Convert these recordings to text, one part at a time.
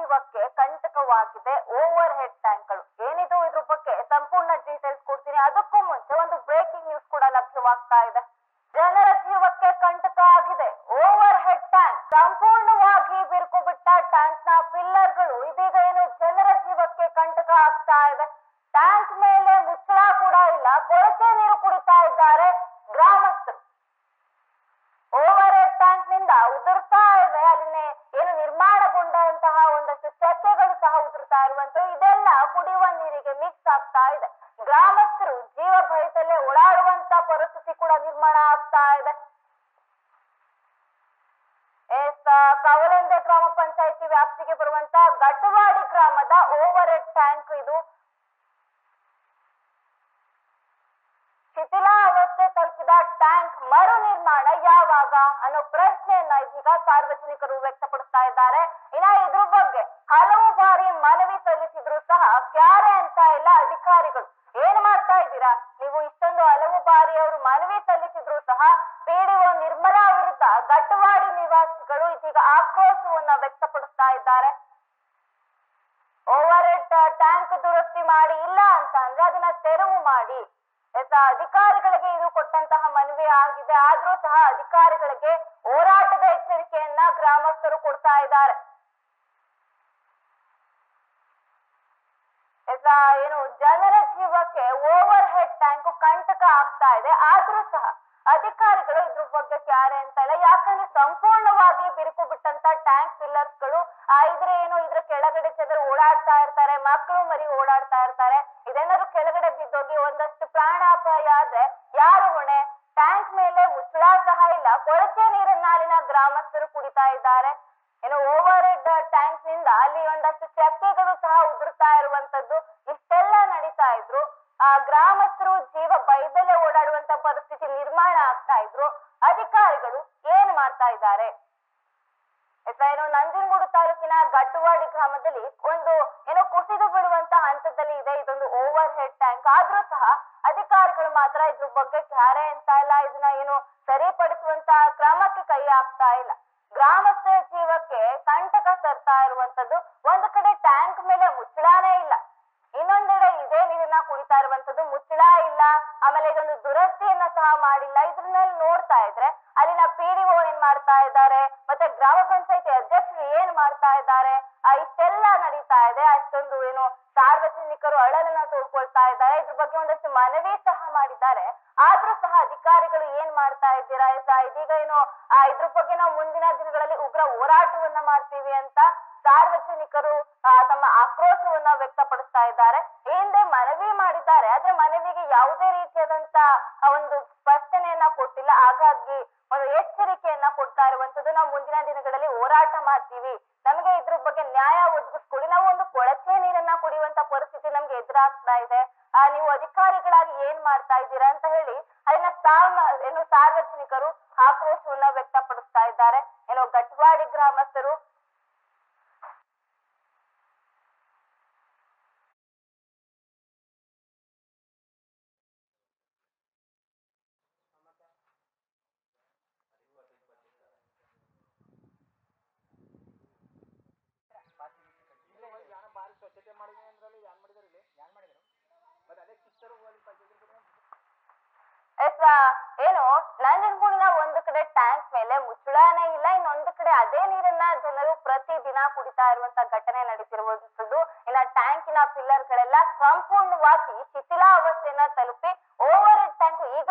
ಜೀವಕ್ಕೆ ಕಂಟಕವಾಗಿದೆ over head ಟ್ಯಾಂಕ್ಗಳು. ಏನಿದು ಇದ್ರ ಬಗ್ಗೆ ಸಂಪೂರ್ಣ ಡೀಟೇಲ್ಸ್ ಕೊಡ್ತೀನಿ. ಅದಕ್ಕೂ ಮುಂಚೆ ಒಂದು ಬ್ರೇಕಿಂಗ್ ನ್ಯೂಸ್ ಕೂಡ ಲಭ್ಯವಾಗ್ತಾ ಇದೆ. ಜನರ ಜೀವಕ್ಕೆ ಕಂಟಕ ಆಗಿದೆ ಓವರ್ ಹೆಡ್ ಟ್ಯಾಂಕ್. ಸಂಪೂರ್ಣವಾಗಿ ಬಿರುಕು ಬಿಟ್ಟ ಟ್ಯಾಂಕ್ ನ ಪಿಲ್ಲರ್ಗಳು ಇದೀಗ ಏನು ಜನರ ಜೀವಕ್ಕೆ ಕಂಟಕ ಆಗ್ತಾ ಇದೆ. ಟ್ಯಾಂಕ್ ಮೇಲೆ ಮುಚ್ಚಳ ಕೂಡ ಇಲ್ಲ, ಕೊಳಚೆ ನೀರು ಕುಡಿತಾ ಇದ್ದಾರೆ ಗ್ರಾಮಸ್ಥರು. ಓವರ್ ಹೆಡ್ ಟ್ಯಾಂಕ್ ನಿಂದ ಉದುರ್ತಾ ಇದೆ, ಅಲ್ಲಿನೇ ಏನು ನಿರ್ಮಾಣಗೊಂಡಂತಹ ಒಂದಷ್ಟು ಚಕ್ಕೆಗಳು ಸಹ ಉದುರ್ತಾ ಇರುವಂತದ್ದು. ಇದೆಲ್ಲ ಕುಡಿಯುವ ನೀರಿಗೆ ಮಿಕ್ಸ್ ಆಗ್ತಾ ಇದೆ. ಗ್ರಾಮಸ್ಥರು ಜೀವ ಭಯದಲ್ಲೇ ಓಡಾಡುವಂತ ಪರಿಸ್ಥಿತಿ ಕೂಡ ನಿರ್ಮಾಣ ಆಗ್ತಾ ಇದೆ. ಕವಲಂದೆ ಗ್ರಾಮ ಪಂಚಾಯಿತಿ ವ್ಯಾಪ್ತಿಗೆ ಬರುವಂತ ಗಟ್ಟವಾಡಿ ಗ್ರಾಮದ ಓವರ್ ಹೆಡ್ ಟ್ಯಾಂಕ್ ಇದು. ಶಿಥಿಲಾವಸ್ಥೆ ತಲುಪಿದ ಟ್ಯಾಂಕ್ ಮರು ನಿರ್ಮಾಣ ಯಾವಾಗ ಅನ್ನೋ ಪ್ರಶ್ನೆಯನ್ನ ಇದೀಗ ಸಾರ್ವಜನಿಕರು ವ್ಯಕ್ತಪಡಿಸ್ತಾ ಇದ್ದಾರೆ. ಇನ್ನ ಇದ್ರ ಬಗ್ಗೆ ಹಲವು ಬಾರಿ ಮನವಿ ಸಲ್ಲಿಸಿದ್ರು ಸಹ ಕ್ಯಾರೆ ಅಂತ ಇಲ್ಲ ಅಧಿಕಾರಿಗಳು. ಏನ್ ಮಾಡ್ತಾ ಇದ್ದೀರಾ ನೀವು? ಇಷ್ಟೊಂದು ಹಲವು ಬಾರಿ ಅವರು ಮನವಿ ಸಲ್ಲಿಸಿದ್ರು ಸಹ ಪಿಡಿಒ ನಿರ್ಮಲಾ ವಿರುದ್ಧ ಗಟ್ಟವಾಡಿ ನಿವಾಸಿಗಳು ಇದೀಗ ಆಕ್ರೋಶವನ್ನ ವ್ಯಕ್ತಪಡಿಸ್ತಾ ಇದ್ದಾರೆ. ಓವರ್ ಹೆಡ್ ಟ್ಯಾಂಕ್ ದುರಸ್ತಿ ಮಾಡಿ ಇಲ್ಲ ಅಂತ ಅಂದ್ರೆ ಅದನ್ನ ತೆರವು ಮಾಡಿ. ಅಧಿಕಾರಿಗಳಿಗೆ ಇದು ಕೊಟ್ಟಂತಹ ಮನವಿ ಆಗಿದೆ. ಆದ್ರೂ ಸಹ ಅಧಿಕಾರಿಗಳಿಗೆ ಹೋರಾಟದ ಎಚ್ಚರಿಕೆಯನ್ನ ಗ್ರಾಮಸ್ಥರು ಕೊಡ್ತಾ ಇದ್ದಾರೆ. ಏನು ಜನರ ಜೀವಕ್ಕೆ ಓವರ್ ಹೆಡ್ ಟ್ಯಾಂಕ್ ಕಂಟಕ ಆಗ್ತಾ ಇದೆ. ಆದ್ರೂ ಸಹ ಅಧಿಕಾರಿಗಳು ಇದ್ರ ಬಗ್ಗೆ ಕ್ಯಾರೆ ಅಂತ ಇಲ್ಲ. ಯಾಕಂದ್ರೆ ಸಂಪೂರ್ಣವಾಗಿ ಬಿರುಕು ಬಿಟ್ಟಂತ ಟ್ಯಾಂಕ್ ಪಿಲ್ಲರ್ಸ್ ಗಳು ಇದ್ರ ಕೆಳಗಡೆ ಜನರು ಓಡಾಡ್ತಾ ಇರ್ತಾರೆ, ಮಕ್ಕಳು ಮರಿ ಓಡಾಡ್ತಾ ಇರ್ತಾರೆ. ಇದೇನಾದ್ರು ಕೆಳಗಡೆ ಬಿದ್ದೋಗಿ ಒಂದಷ್ಟು ಪ್ರಾಣಾಪಾಯ ಆದ್ರೆ ಯಾರು ಹೊಣೆ? ಟ್ಯಾಂಕ್ ಮೇಲೆ ಮುಚ್ಚಳ ಸಹ ಇಲ್ಲ, ಕೊಳಚೆ ನೀರನ್ನ ಅಲ್ಲಿನ ಗ್ರಾಮಸ್ಥರು ಕುಡಿತಾ ಇದ್ದಾರೆ. ಏನು ಓವರ್ ಹೆಡ್ ಟ್ಯಾಂಕ್ ನಿಂದ ಅಲ್ಲಿ ಒಂದಷ್ಟು ಚಕ್ಕೆಗಳು ಸಹ ಉದುರ್ತಾ ಇರುವಂತದ್ದು. ಇಷ್ಟೆಲ್ಲ ನಡೀತಾ ಇದ್ರು ಗ್ರಾಮಸ್ಥರು ಜೀವ ಭಯದಲ್ಲೇ ಓಡಾಡುವಂತ ಪರಿಸ್ಥಿತಿ ನಿರ್ಮಾಣ ಆಗ್ತಾ ಇದ್ರು. ಅಧಿಕಾರಿಗಳು ಏನ್ ಮಾಡ್ತಾ ಇದ್ದಾರೆ? ಏನು ನಂಜನಗೂಡು ತಾಲೂಕಿನ ಗಟ್ಟವಾಡಿ ಗ್ರಾಮದಲ್ಲಿ ಒಂದು ಕುಸಿದು ಬಿಡುವಂತ ಹಂತದಲ್ಲಿ ಇದೆ ಇದೊಂದು ಓವರ್ ಹೆಡ್ ಟ್ಯಾಂಕ್. ಆದ್ರೂ ಸಹ ಅಧಿಕಾರಿಗಳು ಮಾತ್ರ ಇದ್ರ ಬಗ್ಗೆ ಕ್ಯಾರೆ ಅಂತ ಇಲ್ಲ, ಇದನ್ನ ಸರಿಪಡಿಸುವಂತ ಕ್ರಮಕ್ಕೆ ಕೈ ಹಾಕ್ತಾ ಇಲ್ಲ. ಗ್ರಾಮಸ್ಥರ ಜೀವಕ್ಕೆ ಕಂಟಕ ತರ್ತಾ ಇರುವಂತದ್ದು. ಒಂದು ಕಡೆ ಟ್ಯಾಂಕ್ ಮೇಲೆ ಮುಚ್ಚಳಾನೇ ಇಲ್ಲ, ಇನ್ನೊಂದೆಡೆ ಇದೇ ನೀರನ್ನ ಕುಡಿತಾ ಇರುವಂತದ್ದು. ಮುಚ್ಚಳ ಇಲ್ಲ, ಆಮೇಲೆ ಇದೊಂದು ದುರಸ್ತಿಯನ್ನ ಸಹ ಮಾಡಿಲ್ಲ. ಇದ್ರಲ್ಲಿ ನೋಡ್ತಾ ಇದ್ರೆ ಅಲ್ಲಿನ ಪಿಡಿಒ ಏನ್ ಮಾಡ್ತಾ ಇದ್ದಾರೆ, ಮತ್ತೆ ಗ್ರಾಮ ಪಂಚಾಯತಿ ಅಧ್ಯಕ್ಷರು ಏನ್ ಮಾಡ್ತಾ ಇದ್ದಾರೆ, ಇಷ್ಟೆಲ್ಲ ನಡೀತಾ ಇದೆ. ಅಷ್ಟೊಂದು ಸಾರ್ವಜನಿಕರು ಅಳಲನ್ನ ತೋಡ್ಕೊಳ್ತಾ ಇದ್ದಾರೆ. ಇದ್ರ ಬಗ್ಗೆ ಒಂದಷ್ಟು ಮನವಿ ಸಹ ಮಾಡಿದ್ದಾರೆ. ಆದ್ರೂ ಸಹ ಅಧಿಕಾರಿಗಳು ಏನ್ ಮಾಡ್ತಾ ಇದ್ದೀರಾ? ಇದೀಗ ಇದ್ರ ಬಗ್ಗೆ ನಾವು ಮುಂದಿನ ದಿನಗಳಲ್ಲಿ ಉಗ್ರ ಹೋರಾಟವನ್ನ ಮಾಡ್ತೀವಿ ಅಂತ ಸಾರ್ವಜನಿಕರು ತಮ್ಮ ಆಕ್ರೋಶವನ್ನ ವ್ಯಕ್ತಪಡಿಸ್ತಾ ಇದ್ದಾರೆ. ಹಿಂದೆ ಮನವಿ ಮಾಡಿದ್ದಾರೆ, ಆದ್ರೆ ಮನವಿಗೆ ಯಾವುದೇ ರೀತಿಯಾದಂತ ಒಂದು ಸ್ಪಷ್ಟನೆಯನ್ನ ಕೊಟ್ಟಿಲ್ಲ. ಹಾಗಾಗಿ ಒಂದು ಎಚ್ಚರಿಕೆಯನ್ನ ಕೊಡ್ತಾ ಇರುವಂತದ್ದು. ನಾವು ಮುಂದಿನ ದಿನಗಳಲ್ಲಿ ಹೋರಾಟ ಮಾಡ್ತೀವಿ, ನಮಗೆ ಇದ್ರ ಬಗ್ಗೆ ನ್ಯಾಯ ಒದಗಿಸ್ಕೊಡಿ, ನಾವು ಒಂದು ಕೊಳಚೆ ನೀರನ್ನ ಕುಡಿಯುವಂತ ಪರಿಸ್ಥಿತಿ ನಮ್ಗೆ ಎದುರಾಗ್ತಾ ಇದೆ, ನೀವು ಅಧಿಕಾರಿಗಳಾಗಿ ಏನ್ ಮಾಡ್ತಾ ಇದ್ದೀರಾ ಅಂತ ಹೇಳಿ ಅಲ್ಲಿನ ಸಾರ್ವಜನಿಕರು ಆಕ್ರೋಶವನ್ನ ವ್ಯಕ್ತಪಡಿಸ್ತಾ ಇದ್ದಾರೆ. ಗಟ್ಟವಾಡಿ ಗ್ರಾಮಸ್ಥರು ನಂಜನಗೂಡಿನ ಒಂದು ಕಡೆ ಟ್ಯಾಂಕ್ ಮೇಲೆ ಮುಚ್ಚಳಾನೇ ಇಲ್ಲ, ಇನ್ನೊಂದು ಕಡೆ ಅದೇ ನೀರನ್ನ ಜನರು ಪ್ರತಿದಿನ ಕುಡಿತಾ ಇರುವಂತ ಘಟನೆ ನಡೀತಿರುವಂತದ್ದು. ಇನ್ನ ಟ್ಯಾಂಕಿನ ಪಿಲ್ಲರ್ ಗಳೆಲ್ಲ ಸಂಪೂರ್ಣವಾಗಿ ಶಿಥಿಲಾವಸ್ಥೆಯನ್ನ ತಲುಪಿ ಓವರ್ ಹೆಡ್ ಟ್ಯಾಂಕ್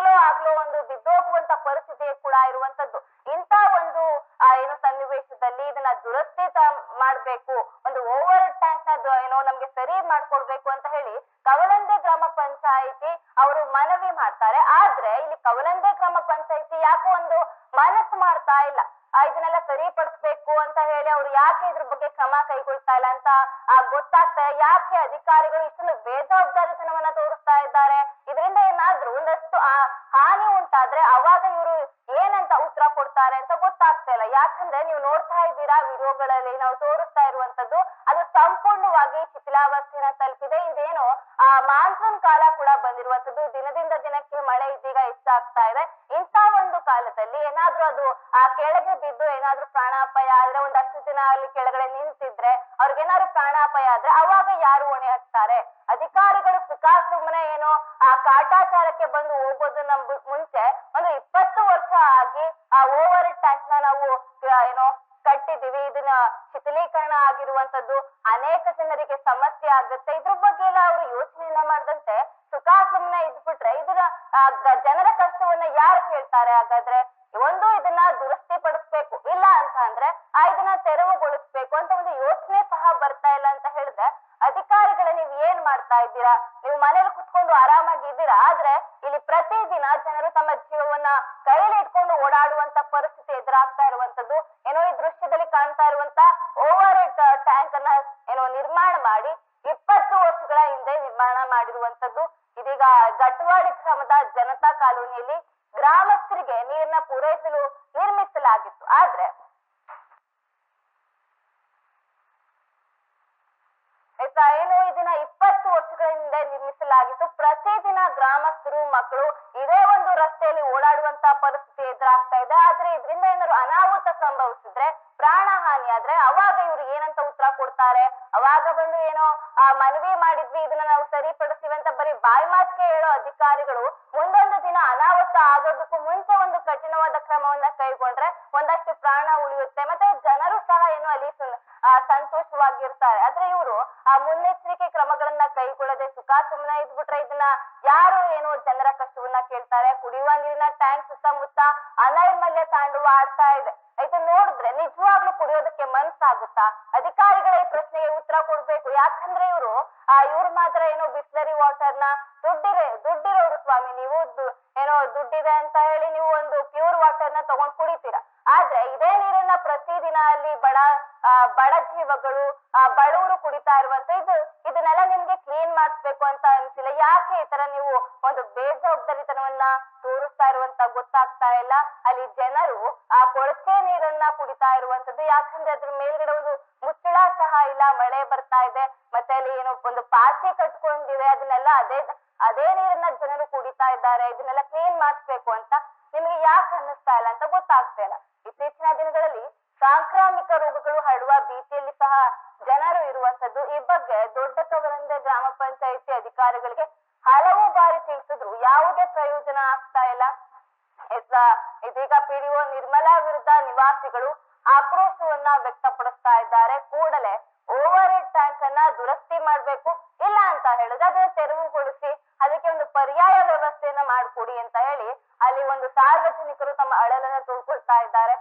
ಆಗ್ಲೋ ಒಂದು ಬಿದ್ದೋಗುವಂತ ಪರಿಸ್ಥಿತಿ ಕೂಡ ಇರುವಂತದ್ದು. ಇಂತ ಒಂದು ಸನ್ನಿವೇಶದಲ್ಲಿ ಇದನ್ನ ದುರಸ್ತಿ ಮಾಡ್ಬೇಕು, ಒಂದು ಓವರ್ ಹೆಡ್ ಟ್ಯಾಂಕ್ ನ ನಮ್ಗೆ ಸರಿ ಮಾಡ್ಕೊಡ್ಬೇಕು ಅಂತ ಹೇಳಿ ಕವಲಂದೆ ಗ್ರಾಮ ಪಂಚಾಯಿತಿ ಅವರು ಮನವಿ ಮಾಡ್ತಾರೆ. ಆದ್ರೆ ಇಲ್ಲಿ ಕವಲಂದೆ ಗ್ರಾಮ ಪಂಚಾಯಿತಿ ಯಾಕೋ ಒಂದು ಮನಸ್ಸು ಮಾಡ್ತಾ ಇಲ್ಲ. ಇದನ್ನೆಲ್ಲ ಸರಿಪಡಿಸ್ಬೇಕು ಅಂತ ಹೇಳಿ ಅವ್ರು ಯಾಕೆ ಇದ್ರ ಬಗ್ಗೆ ಕ್ರಮ ಕೈಗೊಳ್ತಾ ಇಲ್ಲ ಅಂತ ಗೊತ್ತಾಗ್ತಾ. ಯಾಕೆ ಅಧಿಕಾರಿಗಳು ಇಷ್ಟೊಂದು ಬೇಜವಾಬ್ದಾರಿತನವನ್ನ ತೋರಿಸ್ತಾ ಇದ್ದಾರೆ? ಇದರಿಂದ ಏನಾದ್ರೂ ಒಂದಷ್ಟು ಹಾನಿ ಉಂಟಾದ್ರೆ ಅವಾಗ ಇವರು ಏನಂತ ಉತ್ತರ ಕೊಡ್ತಾರೆ ಅಂತ ಗೊತ್ತಾಗ್ತಾ ಇಲ್ಲ. ಯಾಕಂದ್ರೆ ನೀವು ನೋಡ್ತಾ ಇದ್ದೀರಾ ವಿಡಿಯೋಗಳಲ್ಲಿ ನಾವು ತೋರಿಸ್ತಾ ಇರುವಂತದ್ದು, ಅದು ಸಂಪೂರ್ಣವಾಗಿ ಶಿಥಿಲಾವಸ್ಥೆನ ತಲುಪಿದೆ. ಇದೇನು ಮಾನ್ಸೂನ್ ಕಾಲ ಕೂಡ ಬಂದಿರುವಂತದ್ದು. ದಿನದಿಂದ ದಿನಕ್ಕೆ ಮಳೆ ಇದೀಗ ಹೆಚ್ಚಾಗ್ತಾ ಇದೆ. ಇಂತ ಒಂದು ಕಾಲದಲ್ಲಿ ಏನಾದ್ರೂ ಅದು ಕೆಳಗೆ ಬಿದ್ದು ಏನಾದ್ರೂ ಪ್ರಾಣಾಪಾಯ ಆದ್ರೆ ಒಂದಷ್ಟು ದಿನ ಅಲ್ಲಿ ಕೆಳಗಡೆ ನಿಂತಿದ್ರೆ ಅವ್ರಿಗೇನಾದ್ರು ಪ್ರಾಣಾಪಾಯ ಆದ್ರೆ ಅವಾಗ ಯಾರು ಹೊಣೆ ಹಾಕ್ತಾರೆ? ಅಧಿಕಾರಿಗಳು ಸುಮ್ಮನೆ ಏನೋ ಆ ಕಾಟಾಚಾರಕ್ಕೆ ಬಂದು ಹೋಗೋದನ್ನ ಮುಂಚೆ ಒಂದು 20 ವರ್ಷ ಆಗಿ ಆ ಓವರ್ ಟ್ಯಾಂಕ್ ನ ನಾವು ಏನೋ ಕಟ್ಟಿದೀವಿ, ಇದನ್ನ ಶಿಥಿಲೀಕರಣ ಆಗಿರುವಂತದ್ದು ಅನೇಕ ಜನರಿಗೆ ಸಮಸ್ಯೆ ಆಗುತ್ತೆ. ಇದ್ರ ಬಗ್ಗೆ ಎಲ್ಲ ಅವರು ಯೋಚನೆಯನ್ನ ಮಾಡದಂತೆ ಸುಮ್ಮನೆ ಇದ್ಬಿಟ್ರೆ ಇದನ್ನ ಜನರ ಕಷ್ಟವನ್ನ ಯಾರು ಕೇಳ್ತಾರೆ? ಹಾಗಾದ್ರೆ ಒಂದು ಇದನ್ನ ದುರಸ್ತಿ ಪಡಿಸ್ಬೇಕು, ಇಲ್ಲ ಅಂತ ಅಂದ್ರೆ ಇದನ್ನ ತೆರವುಗೊಳಿಸ್ಬೇಕು ಅಂತ ಒಂದು ಯೋಚನೆ ಸಹ ಬರ್ತಾ ಇಲ್ಲ ಅಂತ ಹೇಳಿದ್ರೆ, ಅಧಿಕಾರಿಗಳ ನೀವ್ ಏನ್ ಮಾಡ್ತಾ ಇದ್ದೀರಾ? ನೀವು ಮನೇಲಿ ಕುತ್ಕೊಂಡು ಆರಾಮಾಗಿ ಇದ್ದೀರಾ, ಆದ್ರೆ ಇಲ್ಲಿ ಪ್ರತಿದಿನ ಜನರು ತಮ್ಮ ಜೀವವನ್ನ ಕೈಲಿ ಇಟ್ಕೊಂಡು ಓಡಾಡುವಂತ ಪರಿಸ್ಥಿತಿ ಎದುರಾಗ್ತಾ ಇರುವಂತದ್ದು. ಏನೋ ಈ ದೃಶ್ಯದಲ್ಲಿ ಕಾಣ್ತಾ ಇರುವಂತ ಓವರ್ ಟ್ಯಾಂಕ್ ಅನ್ನ ಏನೋ ನಿರ್ಮಾಣ ಮಾಡಿ 20 ವರ್ಷಗಳ ಹಿಂದೆ ನಿರ್ಮಾಣ ಮಾಡಿರುವಂತದ್ದು. ಇದೀಗ ಗಟ್ವಾಡಿ ಗ್ರಾಮದ ಜನತಾ ಕಾಲೋನಿಯಲ್ಲಿ ಗ್ರಾಮಸ್ಥರಿಗೆ ನೀರನ್ನ ಪೂರೈಸಲು ನಿರ್ಮಿಸಲಾಗಿತ್ತು. ಆದ್ರೆ ಏನು ಇದನ್ನ 20 ವರ್ಷಗಳ ಹಿಂದೆ ನಿರ್ಮಿಸಲಾಗಿತ್ತು. ಪ್ರತಿದಿನ ಗ್ರಾಮಸ್ಥರು ಮಕ್ಕಳು ಇದೇ ಒಂದು ರಸ್ತೆಯಲ್ಲಿ ಓಡಾಡುವಂತ ಪರಿಸ್ಥಿತಿ ಎದುರಾಗ್ತಾ ಇದೆ. ಆದ್ರೆ ಇದರಿಂದ ಏನಾದ್ರು ಅನಾಹುತ ಸಂಭವಿಸಿದ್ರೆ, ಪ್ರಾಣ ಹಾನಿ ಆದ್ರೆ ಅವಾಗ ಇವ್ರು ಏನಂತ ಉತ್ತರ ಕೊಡ್ತಾರೆ? ಅವಾಗ ಬಂದು ಏನೋ ಮನವಿ ಮಾಡಿದ್ವಿ, ಇದನ್ನ ನಾವು ಸರಿಪಡಿಸ್ತೀವಿ ಅಂತ ಬರೀ ಬಾಯಿ ಮಾತಿಗೆ ಹೇಳೋ ಅಧಿಕಾರಿಗಳು ಮುಂದೊಂದು ದಿನ ಅನಾಹುತ ಆಗೋದಕ್ಕೂ ಮುಂಚೆ ಒಂದು ಕಠಿಣವಾದ ಕ್ರಮವನ್ನ ಕೈಗೊಂಡ್ರೆ ಒಂದಷ್ಟು ಪ್ರಾಣ ಉಳಿಯುತ್ತೆ, ಮತ್ತೆ ಜನರು ಸಹ ಏನು ಅಲ್ಲಿ ಸಂತೋಷವಾಗಿರ್ತಾರೆ. ಆದ್ರೆ ಇವರು ಮುನ್ನೆಚ್ಚರಿಕೆ ಕ್ರಮಗಳನ್ನ ಕೈಗೊಳ್ಳದೆ ಸುಮ್ಮನೆ ಇದ್ಬಿಟ್ರೆ ಇದನ್ನ ಯಾರು ಏನು ಜನರ ಕಷ್ಟವನ್ನ ಕೇಳ್ತಾರೆ? ಕುಡಿಯುವ ನೀರಿನ ಟ್ಯಾಂಕ್ ಸುತ್ತಮುತ್ತ ಅನೈರ್ಮಲ್ಯ ತಾಂಡವ ಆಡ್ತಾ ಇದೆ. ಇದು ನೋಡಿದ್ರೆ ನಿಜವಾಗ್ಲೂ ಕುಡಿಯೋದಕ್ಕೆ ಮನ್ಸಾಗುತ್ತಾ? ಅಧಿಕಾರಿಗಳ ಈ ಪ್ರಶ್ನೆಗೆ ಉತ್ತರ ಕೊಡ್ಬೇಕು. ಯಾಕಂದ್ರೆ ಇವ್ರು ಮಾತ್ರ ಏನೋ ಬಿಸ್ಲರಿ ವಾಟರ್ ನ ದುಡ್ಡಿರೋರು ಸ್ವಾಮಿ, ನೀವು ಏನೋ ದುಡ್ಡಿದೆ ಅಂತ ಹೇಳಿ ನೀವು ಒಂದು ಪ್ಯೂರ್ ವಾಟರ್ ನ ತಗೊಂಡ್ ಕುಡಿತೀರಾ. ಆದ್ರೆ ಇದೇ ನೀರನ್ನ ಪ್ರತಿದಿನ ಅಲ್ಲಿ ಬಡ ಜೀವಗಳು ಬಡವರು ಕುಡಿತಾ ಇರುವಂತ ಇದನ್ನೆಲ್ಲ ನಿಮ್ಗೆ ಕ್ಲೀನ್ ಮಾಡಿಸ್ಬೇಕು ಅಂತ ಅನ್ಸಿಲ್ಲ. ಯಾಕೆ ಈ ತರ ನೀವು ಒಂದು ಬೇಜವಾಬ್ದಾರಿತನವನ್ನ ತೋರಿಸ್ತಾ ಇರುವಂತ ಗೊತ್ತಾಗ್ತಾ ಇಲ್ಲ. ಅಲ್ಲಿ ಜನರು ಆ ಕೊಳಚೆ ನೀರನ್ನ ಕುಡಿತಾ ಇರುವಂತದ್ದು. ಯಾಕಂದ್ರೆ ಅದ್ರ ಮೇಲ್ಗಡೆ ಒಂದು ಮುಚ್ಚಳ ಸಹ ಇಲ್ಲ, ಮಳೆ ಬರ್ತಾ ಇದೆ, ಮತ್ತೆ ಅಲ್ಲಿ ಏನೋ ಒಂದು ಪಾಚಿ ಕಟ್ಕೊಂಡಿದೆ, ಅದನ್ನೆಲ್ಲ ಅದೇ ನೀರನ್ನ ಜನರು ಕುಡಿತಾ ಇದ್ದಾರೆ. ಇದನ್ನೆಲ್ಲ ಕ್ಲೀನ್ ಮಾಡಿಸ್ಬೇಕು ಅಂತ ನಿಮ್ಗೆ ಯಾಕೆ ಅನ್ನಿಸ್ತಾ ಇಲ್ಲ ಅಂತ ಗೊತ್ತಾಗ್ತಾ ಇಲ್ಲ. ಇತ್ತೀಚಿನ ದಿನಗಳಲ್ಲಿ ಸಾಂಕ್ರಾಮಿಕ ರೋಗಗಳು ಹರಡುವ ಭೀತಿಯಲ್ಲಿ ಸಹ ಜನರು ಇರುವಂತದ್ದು. ಈ ಬಗ್ಗೆ ದೊಡ್ಡ ಕವಲಂದೆ ಗ್ರಾಮ ಪಂಚಾಯಿತಿ ಅಧಿಕಾರಿಗಳಿಗೆ ಹಲವು ಬಾರಿ ತಿಳಿಸಿದ್ರು, ಯಾವುದೇ ಪ್ರಯೋಜನ ಆಗ್ತಾ ಇಲ್ಲ. ಇದೀಗ ಪಿಡಿಒ ನಿರ್ಮಲಾ ವಿರುದ್ಧ ನಿವಾಸಿಗಳು ಆಕ್ರೋಶವನ್ನ ವ್ಯಕ್ತಪಡಿಸ್ತಾ ಇದ್ದಾರೆ. ಕೂಡಲೇ ಓವರ್ ಹೆಡ್ ಟ್ಯಾಂಕ್ ಅನ್ನ ದುರಸ್ತಿ ಮಾಡ್ಬೇಕು, ಇಲ್ಲ ಅಂತ ಹೇಳಿದ್ರೆ ಅದನ್ನ ತೆರವುಗೊಳಿಸಿ ಅದಕ್ಕೆ ಒಂದು ಪರ್ಯಾಯ ವ್ಯವಸ್ಥೆಯನ್ನ ಮಾಡಿಕೊಡಿ ಅಂತ ಹೇಳಿ ಅಲ್ಲಿ ಒಂದು ಸಾರ್ವಜನಿಕರು ತಮ್ಮ ಅಳಲನ್ನ ತೋಡ್ಕೊಳ್ತಾ ಇದ್ದಾರೆ.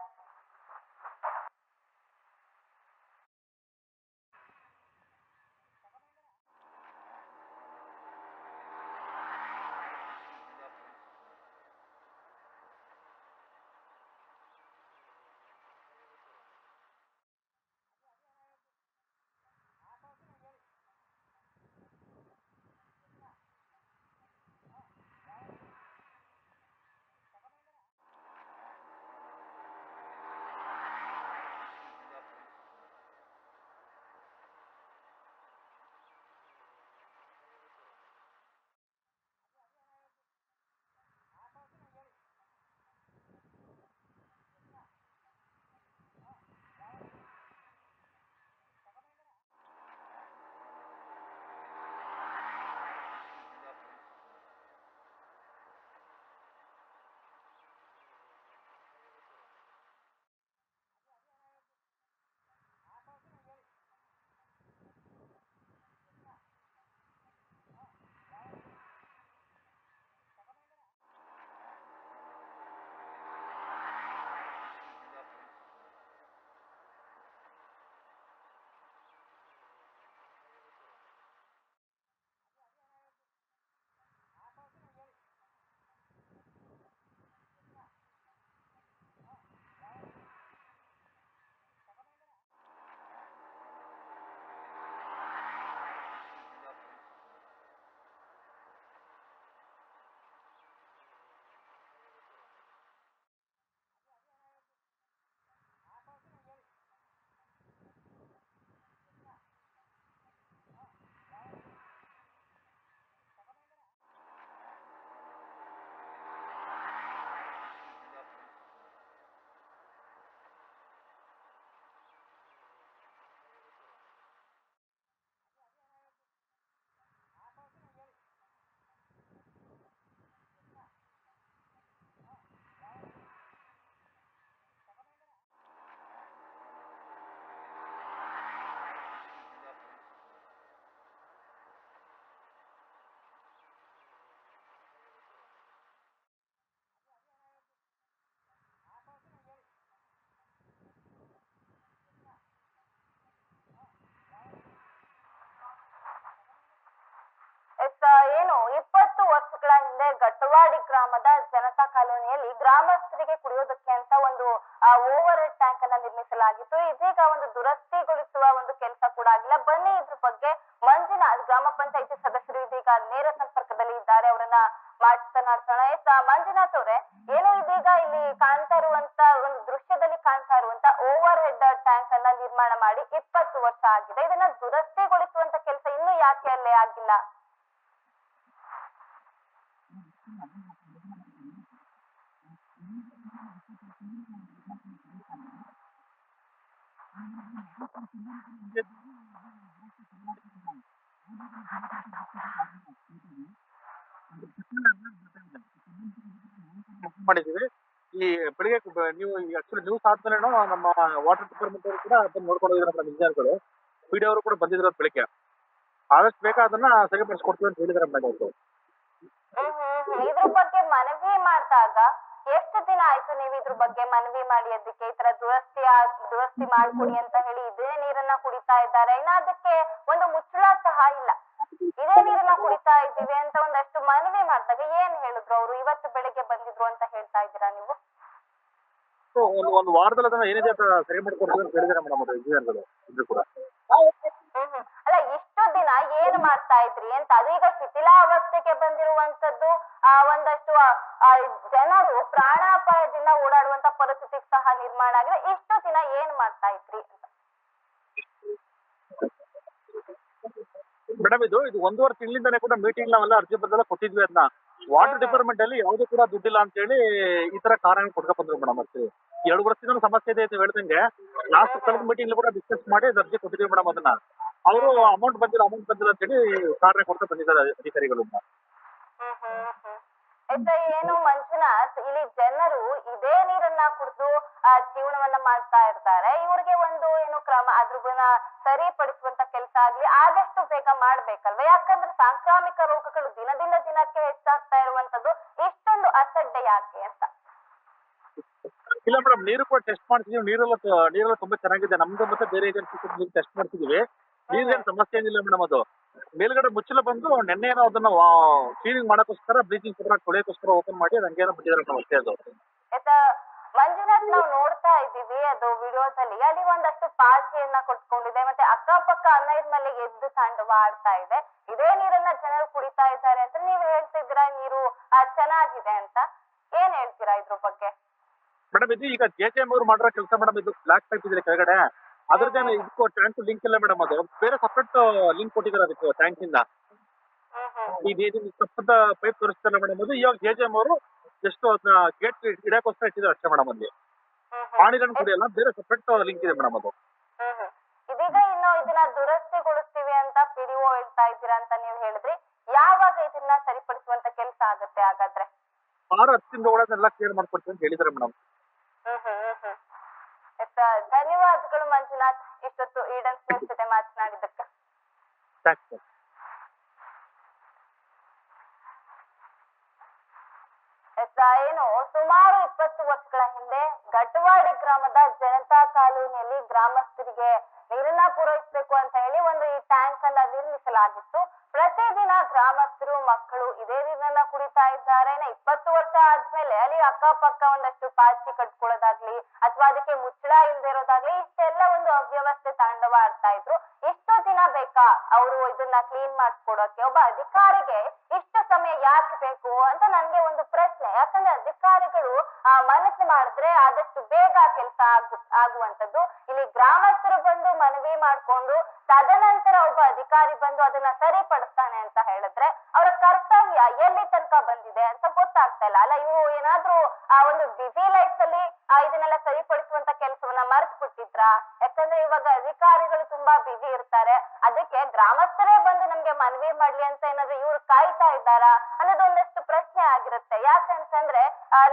ಗ್ರಾಮಸ್ಥರಿಗೆ ಕುಡಿಯೋದಕ್ಕೆ ಅಂತ ಒಂದು ಓವರ್ ಹೆಡ್ ಟ್ಯಾಂಕ್ ಅನ್ನ ನಿರ್ಮಿಸಲಾಗಿತ್ತು. ಇದೀಗ ಒಂದು ದುರಸ್ತಿಗೊಳಿಸುವ ಒಂದು ಕೆಲಸ ಕೂಡ ಆಗಿಲ್ಲ. ಬನ್ನಿ ಇದ್ರ ಬಗ್ಗೆ ಮಂಜುನಾಥ್ ಗ್ರಾಮ ಪಂಚಾಯತಿ ಸದಸ್ಯರು ಇದೀಗ ನೇರ ಸಂಪರ್ಕದಲ್ಲಿ ಇದ್ದಾರೆ, ಅವರನ್ನ ಮಾತನಾಡ್ಸೋಣ. ಮಂಜುನಾಥ್ ಅವರೇ, ಏನು ಇದೀಗ ಇಲ್ಲಿ ಕಾಣ್ತಾ ಇರುವಂತ ಒಂದು ದೃಶ್ಯದಲ್ಲಿ ಕಾಣ್ತಾ ಇರುವಂತ ಓವರ್ ಹೆಡ್ ಟ್ಯಾಂಕ್ ಅನ್ನ ನಿರ್ಮಾಣ ಮಾಡಿ 20 ವರ್ಷ ಆಗಿದೆ. ಇದನ್ನ ದುರಸ್ತಿಗೊಳಿಸುವಂತ ಕೆಲಸ ಇನ್ನೂ ಯಾಕೆ ಅಲ್ಲೇ ಆಗಿಲ್ಲ? ಮಾಡಿದೀವಿ. ಈ ಬೆಳಿಗ್ಗೆ ನೀವು ಆಕ್ಚುಲಿ ನ್ಯೂಸ್ ಆದ್ಮೇಲೆ ನಮ್ಮ ವಾಟರ್ ಡಿಪಾರ್ಟ್ಮೆಂಟ್ ಅವರು ಕೂಡ ಅದನ್ನ ನೋಡ್ಕೊಂಡಿದ್ರು, ನಮ್ಮ ಇಂಜಿನಿಯರ್ಗಳು ಪಿಡಿ ಅವರು ಕೂಡ ಬಂದಿದ್ರು ಬೆಳಿಗ್ಗೆ. ಆದಷ್ಟು ಬೇಗ ಅದನ್ನ ಸರಿಪಡಿಸ್ಕೊಡ್ತೀವಿ ಅಂತ ಹೇಳಿದಾರೆ ಮೇಡಮ್ ಅವರು. ಇದ್ರ ಬಗ್ಗೆ ಮನವಿ ಮಾಡಿದಾಗ ಎಷ್ಟು ದಿನ ಆಯ್ತು ನೀವು ಇದ್ರ ಬಗ್ಗೆ ಮನವಿ ಮಾಡಿ ಅದಕ್ಕೆ ಈ ತರ ದುರಸ್ತಿ ಮಾಡ್ಕೊಡಿ ಅಂತ ಹೇಳಿ ಇದೇ ನೀರನ್ನ ಕುಡಿತಾ ಇದ್ದಾರೆ? ಇನ್ನ ಅದಕ್ಕೆ ಒಂದು ಮುಚ್ಚಳ ಸಹ ಇಲ್ಲ. ಇದೇ ನೀರನ್ನ ಕುಡಿತಾ ಇದ್ದೀವಿ ಅಂತ ಒಂದಷ್ಟು ಮನವಿ ಮಾಡಿದಾಗ ಏನ್ ಹೇಳಿದ್ರು ಅವರು? ಇವತ್ತು ಬೆಳಿಗ್ಗೆ ಬಂದಿದ್ರು ಅಂತ ಹೇಳ್ತಾ ಇದ್ದೀರಾ ನೀವು? ಒಂದು ವಾರದಲ್ಲಿ ಅದನ್ನ ಏನಿದೆ ಸರಿ ಮಾಡ್ಕೊಡ್ತೀವಿ ಅಂತ ಹೇಳಿದಾರೆ ಮೇಡಮ್ ಅವರು ಇಂಜಿನಿಯರ್ಗಳು ಇದ್ರು ಕೂಡ. ಅಲ್ಲ, ಇಷ್ಟು ದಿನ ಏನ್ ಮಾಡ್ತಾ ಇದ್ರಿ ಅಂತ? ಅದು ಈಗ ಶಿಥಿಲಾವಸ್ಥೆಗೆ ಬಂದಿರುವಂತದ್ದು. ಒಂದಷ್ಟು ಜನರು ಪ್ರಾಣಾಪಾಯದಿಂದ ಓಡಾಡುವಂತ ಪರಿಸ್ಥಿತಿ ಸಹ ನಿರ್ಮಾಣ ಆಗಿದೆ. ಇಷ್ಟು ದಿನ ಏನ್ ಮಾಡ್ತಾ ಇದ್ರಿ ಅಂತ? ಮೇಡಮ್ ಇದು 1.5 ತಿಂಗಳಿಂದಾನೇ ಕೂಡ ಮೀಟಿಂಗ್ ನಾವೆಲ್ಲ ಅರ್ಜಿ ಬರೆದೆಲ್ಲ ಕೊಟ್ಟಿದ್ವಿ. ಅದನ್ನ ವಾಟರ್ ಡಿಪಾರ್ಟ್ಮೆಂಟ್ ಅಲ್ಲಿ ಯಾವ್ದು ಕೂಡ ದುಡ್ಡಿಲ್ಲ ಅಂತ ಹೇಳಿ ಈ ತರ ಕಾರಣ ಕೊಡ್ಕೊ ಬಂದ್ರು ಮೇಡಮ್. ಅಷ್ಟೇ 2 ವರ್ಷದಿಂದ ಸಮಸ್ಯೆ ಇದೆ ಅಂತ ಹೇಳ್ದಂಗೆ ಲಾಸ್ಟ್ ಕಳೆದ ಮೀಟಿಂಗ್ ಕೂಡ ಡಿಸ್ಕಸ್ ಮಾಡಿ ಅರ್ಜಿ ಕೊಟ್ಟಿದ್ವಿ ಮೇಡಮ್. ಅದನ್ನ ಅವರು ಅಮೌಂಟ್ ಬಂದಿಲ್ಲ ಅಂತ ಹೇಳಿ ಕಾರಣ ಕೊಡ್ತಾ ಬಂದಿದ್ದಾರೆ ಅಧಿಕಾರಿಗಳು. ಏನು ಮಂಜುನಾಥ್, ಇಲ್ಲಿ ಜನರು ಇದೇ ನೀರನ್ನ ಕುಡಿದು ಜೀವನವನ್ನ ಮಾಡ್ತಾ ಇರ್ತಾರೆ. ಇವ್ರಿಗೆ ಒಂದು ಏನು ಕ್ರಮ ಅದ್ರನ್ನ ಸರಿಪಡಿಸುವಂತ ಕೆಲಸ ಆಗ್ಲಿ ಆದಷ್ಟು ಬೇಗ ಮಾಡ್ಬೇಕಲ್ವಾ? ಯಾಕಂದ್ರೆ ಸಾಂಕ್ರಾಮಿಕ ರೋಗಗಳು ದಿನದಿಂದ ದಿನಕ್ಕೆ ಹೆಚ್ಚಾಗ್ತಾ ಇರುವಂತದ್ದು. ಇಷ್ಟೊಂದು ಅಸಡ್ಡೆ ಯಾಕೆ ಅಂತ? ಇಲ್ಲ ಮೇಡಮ್, ನೀರು ಕೂಡ ಟೆಸ್ಟ್ ಮಾಡ್ತಿದೀವಿ. ನೀರೆಲ್ಲ ತುಂಬಾ ಚೆನ್ನಾಗಿದೆ. ನಮ್ದು ಮತ್ತೆ ಬೇರೆ ಏಜೆನ್ಸಿ ಟೆಸ್ಟ್ ಮಾಡ್ತಿದೀವಿ. ನೀರಿನ ಸಮಸ್ಯೆ ಏನಿಲ್ಲ ಮೇಡಮ್. ಅದು ಮೇಲ್ಗಡೆ ಮುಚ್ಚಲ ಬಂದು ನೆನ್ನೆ ಏನೋ ಅದನ್ನ ಕ್ಲೀನಿಂಗ್ ಮಾಡಕ್ಕೋಸ್ಕರ ಬ್ಲೀಚಿಂಗ್ ಪೌಡರ್ ತೊಳೆಯೋಕ್ಕೋಸ್ಕರ ಓಪನ್ ಮಾಡಿ ಅದಂಗೇನೋ ಬಿಟ್ಟಿದ್ದಾರೆ ಮೇಡಮ್ ಅಷ್ಟೇ. ಅದು ಮಂಜುನಾಥ್, ನಾವು ನೋಡ್ತಾ ಇದ್ದೀವಿ ಅದು ವಿಡಿಯೋದಲ್ಲಿ, ಅಲ್ಲಿ ಒಂದಷ್ಟು ಪಾಚಿಯನ್ನ ಕೊಟ್ಕೊಂಡಿದೆ, ಮತ್ತೆ ಅಕ್ಕಪಕ್ಕ ಅನ್ನದ ಮೇಲೆ ಎದ್ದು ತಾಂಡವ ಆಡ್ತಾ ಇದೆ. ಇದೇ ನೀರನ್ನ ಜನರು ಕುಡಿತಾ ಇದ್ದಾರೆ ಅಂತ ನೀವು ಹೇಳ್ತಿದ್ದೀರಾ, ನೀರು ಚೆನ್ನಾಗಿದೆ ಅಂತ. ಏನ್ ಹೇಳ್ತೀರಾ ಇದ್ರ ಬಗ್ಗೆ? ಮೇಡಮ್ ಇದು ಈಗ JJM ಅವರು ಮಾಡಿರೋ ಕೆಲಸ ಮೇಡಮ್. ಇದು ಬ್ಲಾಕ್ ಪೈಪ್ ಇದೆ ಕೆಳಗಡೆ, ಅದ್ರದ್ದೇನು ಇದಕ್ಕೂ ಟ್ಯಾಂಕ್ ಲಿಂಕ್ ಇಲ್ಲ ಮೇಡಮ್. ಅದು ಬೇರೆ ಸಪ್ರೇಟ್ ಲಿಂಕ್ ಕೊಟ್ಟಿದ್ದಾರೆ ಅದಕ್ಕೆ ಟ್ಯಾಂಕ್ ಇಂದ. ಸಪ್ರೇಟ್ ಪೈಪ್ ತೋರಿಸ್ತಾರೆ ಮೇಡಮ್. ಅದು ಇವಾಗ JJM ಅವರು ಜಸ್ಟ್ ಅದನ್ನ ಗೇಟ್ ಇಡಕ್ಕೋಸ್ಕರ ಇಟ್ಟಿದ್ದಾರೆ ಅಷ್ಟೇ ಮೇಡಮ್. ಅಲ್ಲಿ ಪಾಣಿಗಳನ್ನು ಕುಡಿಯಲ್ಲ, ಬೇರೆ ಸಪ್ರೇಟ್ ಲಿಂಕ್ ಇದೆ ಮೇಡಮ್ ಅದು. ಇದೀಗ ಇನ್ನು ಇದನ್ನ ದುರಸ್ತಿಗೊಳಿಸ್ತೀವಿ ಅಂತ PDO ಹೇಳ್ತಾ ಇದ್ದೀರಾ ಅಂತ ನೀವು ಹೇಳಿದ್ರಿ. ಯಾವಾಗ ಇದನ್ನ ಸರಿಪಡಿಸುವಂತ ಕೆಲಸ ಆಗುತ್ತೆ ಹಾಗಾದ್ರೆ? 6-10 ದಿನದ ಒಳಗೆಲ್ಲ ಕ್ಲಿಯರ್ ಮಾಡ್ಕೊಡ್ತೀವಿ ಅಂತ ಹೇಳಿದ್ದಾರೆ ಮೇಡಮ್. ಧನ್ಯವಾದಗಳು ಮಂಜುನಾಥ್, ಇಷ್ಟೊತ್ತು ಈಡನ್ ಸ್ಪೇಸ್ ಜೊತೆ ಮಾತನಾಡಿದ್ದಕ್ಕೆ. ಏನು ಸುಮಾರು 20 ವರ್ಷಗಳ ಹಿಂದೆ ಘಟವಾಡಿ ಗ್ರಾಮದ ಜನತಾ ಕಾಲೋನಿಯಲ್ಲಿ ಗ್ರಾಮಸ್ಥರಿಗೆ ನೀರನ್ನ ಪೂರೈಸಬೇಕು ಅಂತ ಹೇಳಿ ಒಂದು ಈ ಟ್ಯಾಂಕ್ ಅನ್ನ ನಿರ್ಮಿಸಲಾಗಿತ್ತು. ಪ್ರತಿದಿನ ಗ್ರಾಮಸ್ಥರು ಮಕ್ಕಳು ಇದೇ ನೀರನ್ನ ಕುಡಿತಾ ಇದ್ದಾರೆ. 20 ವರ್ಷ ಆದ್ಮೇಲೆ ಅಲ್ಲಿ ಅಕ್ಕಪಕ್ಕ ಒಂದಷ್ಟು ಪಾಚಿ ಕಟ್ಕೊಳ್ಳೋದಾಗ್ಲಿ ಅಥವಾ ಅದಕ್ಕೆ ಮುಚ್ಚಳ ಇಲ್ದೇ ಇರೋದಾಗ್ಲಿ ಇಷ್ಟೆಲ್ಲ ಒಂದು ಅವ್ಯವಸ್ಥೆ ತಾಂಡವ ಆಡ್ತಾ ಇದ್ರು. ಇಷ್ಟು ದಿನ ಬೇಕಾ ಅವರು ಇದನ್ನ ಕ್ಲೀನ್ ಮಾಡ್ಕೊಡೋಕೆ? ಒಬ್ಬ ಅಧಿಕಾರಿಗೆ ಇಷ್ಟು ಸಮಯ ಯಾಕೆ ಬೇಕು ಅಂತ ನನ್ಗೆ ಒಂದು ಪ್ರಶ್ನೆ. ಯಾಕಂದ್ರೆ ಅಧಿಕಾರಿಗಳು ಮನಸ್ಸು ಮಾಡಿದ್ರೆ ಆದಷ್ಟು ಬೇಗ ಕೆಲಸ ಆಗುವಂತದ್ದು. ಇಲ್ಲಿ ಗ್ರಾಮಸ್ಥರು ಬಂದು ಮನವಿ ಮಾಡ್ಕೊಂಡು ತದನಂತರ ಒಬ್ಬ ಅಧಿಕಾರಿ ಬಂದು ಅದನ್ನ ಸರಿಪಡಿಸ್ತಾನೆ ಅಂತ ಹೇಳಿದ್ರೆ ಅವರ ಕರ್ತವ್ಯ ಎಲ್ಲಿ ತನಕ ಬಂದಿದೆ ಅಂತ ಗೊತ್ತಾಗ್ತಾ ಇಲ್ಲ ಅಲ್ಲ? ಇವರು ಏನಾದ್ರೂ ಒಂದು ಬಿಸಿ ಲೈಫ್ ಅಲ್ಲಿ ಇದನ್ನೆಲ್ಲ ಸರಿಪಡಿಸುವಂತ ಕೆಲಸವನ್ನ ಮರ್ತು ಬಿಟ್ಟಿದ್ರಾ? ಯಾಕಂದ್ರೆ ಇವಾಗ ಅಧಿಕಾರಿಗಳು ತುಂಬಾ ಬಿಸಿ ಇರ್ತಾರೆ. ಅದಕ್ಕೆ ಗ್ರಾಮಸ್ಥರೇ ಬಂದು ನಮ್ಗೆ ಮನವಿ ಮಾಡ್ಲಿ ಅಂತ ಏನಾದ್ರು ಇವ್ರು ಕಾಯ್ತಾ ಇದ್ದಾರಾ ಅನ್ನೋದು ಒಂದಷ್ಟು ಪ್ರಶ್ನೆ ಆಗಿರುತ್ತೆ. ಯಾಕಂತಂದ್ರೆ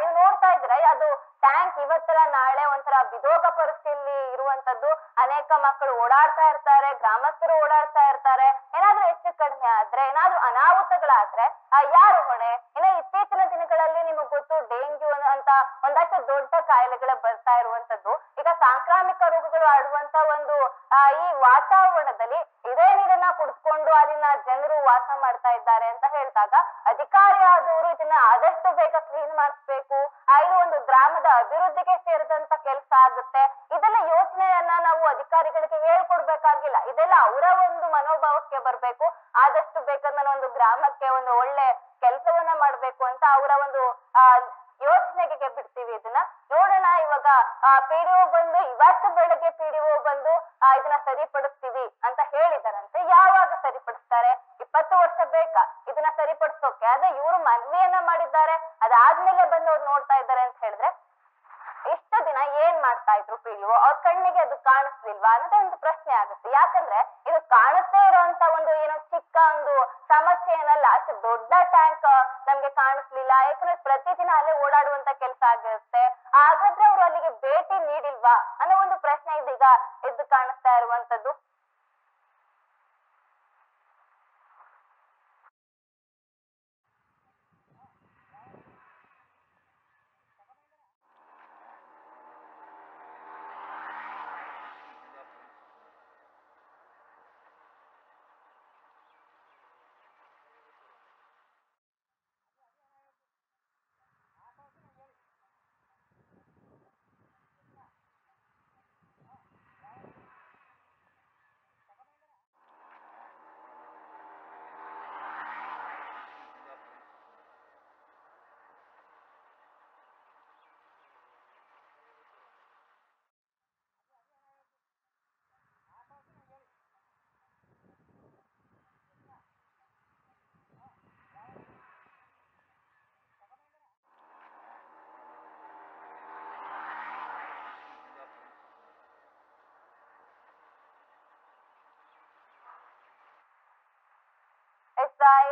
ನೀವು ನೋಡ್ತಾ ಇದ್ರೆ ಅದು ಟ್ಯಾಂಕ್ ಇವತ್ತರ ನಾಳೆ ಒಂಥರ ಬಿದೋಗ ಪರಿಸ್ಥಿತಿಯಲ್ಲಿ ಇರುವಂತದ್ದು. ಅನೇಕ ಮಕ್ಕಳು ಓಡಾಡ್ತಾ ಇರ್ತಾರೆ, ಗ್ರಾಮಸ್ಥರು ಓಡಾಡ್ತಾ ಇರ್ತಾರೆ. ಏನಾದ್ರೂ ಹೆಚ್ಚು ಕಡಿಮೆ ಆದ್ರೆ, ಏನಾದ್ರೂ ಅನಾಹುತಗಳಾದ್ರೆ ಯಾರು ಹೊಣೆ? ಇನ್ನು ಇತ್ತೀಚಿನ ದಿನಗಳಲ್ಲಿ ನಿಮಗ್ ಗೊತ್ತು ಡೆಂಗ್ಯೂ ಅಂತ ಒಂದಷ್ಟು ದೊಡ್ಡ ಕಾಯಿಲೆಗಳು ಬರ್ತಾ ಇರುವಂತದ್ದು. ಈಗ ಸಾಂಕ್ರಾಮಿಕ ರೋಗಗಳು ಹರಡುವಂತ ಒಂದು ಈ ವಾತಾವರಣದಲ್ಲಿ ಇದೇ ನೀರನ್ನ ಕುಡಿಸ್ಕೊಂಡು ಅಲ್ಲಿನ ಜನರು ವಾಸ ಮಾಡ್ತಾ ಇದ್ದಾರೆ ಅಂತ ಹೇಳಿದಾಗ ಅಧಿಕಾರಿ ಆದವರು ಇದನ್ನ ಆದಷ್ಟು ಬೇಗ ಕ್ಲೀನ್ ಮಾಡಿಸ್ಬೇಕು. ಇದು ಒಂದು ಗ್ರಾಮದ ಅಭಿವೃದ್ಧಿಗೆ ಸೇರಿದಂತ ಕೆಲಸ ಆಗುತ್ತೆ. ಇದೆಲ್ಲ ಯೋಚನೆಯನ್ನ ನಾವು ಅಧಿಕಾರಿಗಳಿಗೆ ಹೇಳ್ಕೊಡ್ಬೇಕಾಗಿಲ್ಲ. ಇದೆಲ್ಲ ಅವರ ಒಂದು ಮನೋಭಾವಕ್ಕೆ ಬರ್ಬೇಕು. ಆದಷ್ಟು ಬೇಕಂದ್ರೆ ಒಂದು ಗ್ರಾಮಕ್ಕೆ ಒಂದು ಒಳ್ಳೆ ಕೆಲಸವನ್ನ ಮಾಡ್ಬೇಕು ಅಂತ ಅವರ ಒಂದು ಯೋಚನೆಗೆ ಬಿಡ್ತೀವಿ. ಇದನ್ನ ನೋಡೋಣ. ಇವಾಗ ಪಿಡಿಒ ಬಂದು ಇವತ್ತು ಬೆಳಗ್ಗೆ ಪಿಡಿಒ ಬಂದು ಇದನ್ನ ಸರಿಪಡಿಸ್ತೀವಿ ಅಂತ ಹೇಳಿದಾರಂತೆ. ಯಾವಾಗ ಸರಿಪಡಿಸ್ತಾರೆ? 20 ವರ್ಷ ಬೇಕಾ ಇದನ್ನ ಸರಿಪಡಿಸೋಕೆ? ಅದೇ ಇವರು ಮನವಿಯನ್ನ ಮಾಡಿದ್ದಾರೆ, ಅದಾದ್ಮೇಲೆ ಬಂದು ಅವ್ರು ನೋಡ್ತಾ ಇದ್ದಾರೆ ಅಂತ ಹೇಳಿದ್ರೆ ಇಷ್ಟು ದಿನ ಏನ್ ಮಾಡ್ತಾ ಇದ್ರು ಪಿಡಿಒ? ಅವ್ರ ಕಣ್ಣಿಗೆ ಅದು ಕಾಣಿಸ್ಲಿಲ್ವಾ ಅನ್ನೋದೇ ಒಂದು ಪ್ರಶ್ನೆ ಆಗುತ್ತೆ. ಯಾಕಂದ್ರೆ ಇದು ಕಾಣಿಸ್ತೇ ಇರೋಂತ ಒಂದು ಏನೋ ಚಿಕ್ಕ ಒಂದು ಸಮಸ್ಯೆ ಏನಲ್ಲ, ಅಷ್ಟು ದೊಡ್ಡ ಟ್ಯಾಂಕ್ ನಮ್ಗೆ ಕಾಣಿಸ್ಲಿಲ್ಲ. ಯಾಕಂದ್ರೆ ಪ್ರತಿದಿನ ಅಲ್ಲೇ ಓಡಾಡುವಂತ ಕೆಲಸ ಆಗಿರುತ್ತೆ. ಹಾಗಾದ್ರೆ ಅವ್ರು ಅಲ್ಲಿಗೆ ಭೇಟಿ ನೀಡಿಲ್ವಾ ಅನ್ನೋ ಒಂದು ಪ್ರಶ್ನೆ ಇದೀಗ ಎದ್ದು ಕಾಣಿಸ್ತಾ ಇರುವಂತದ್ದು.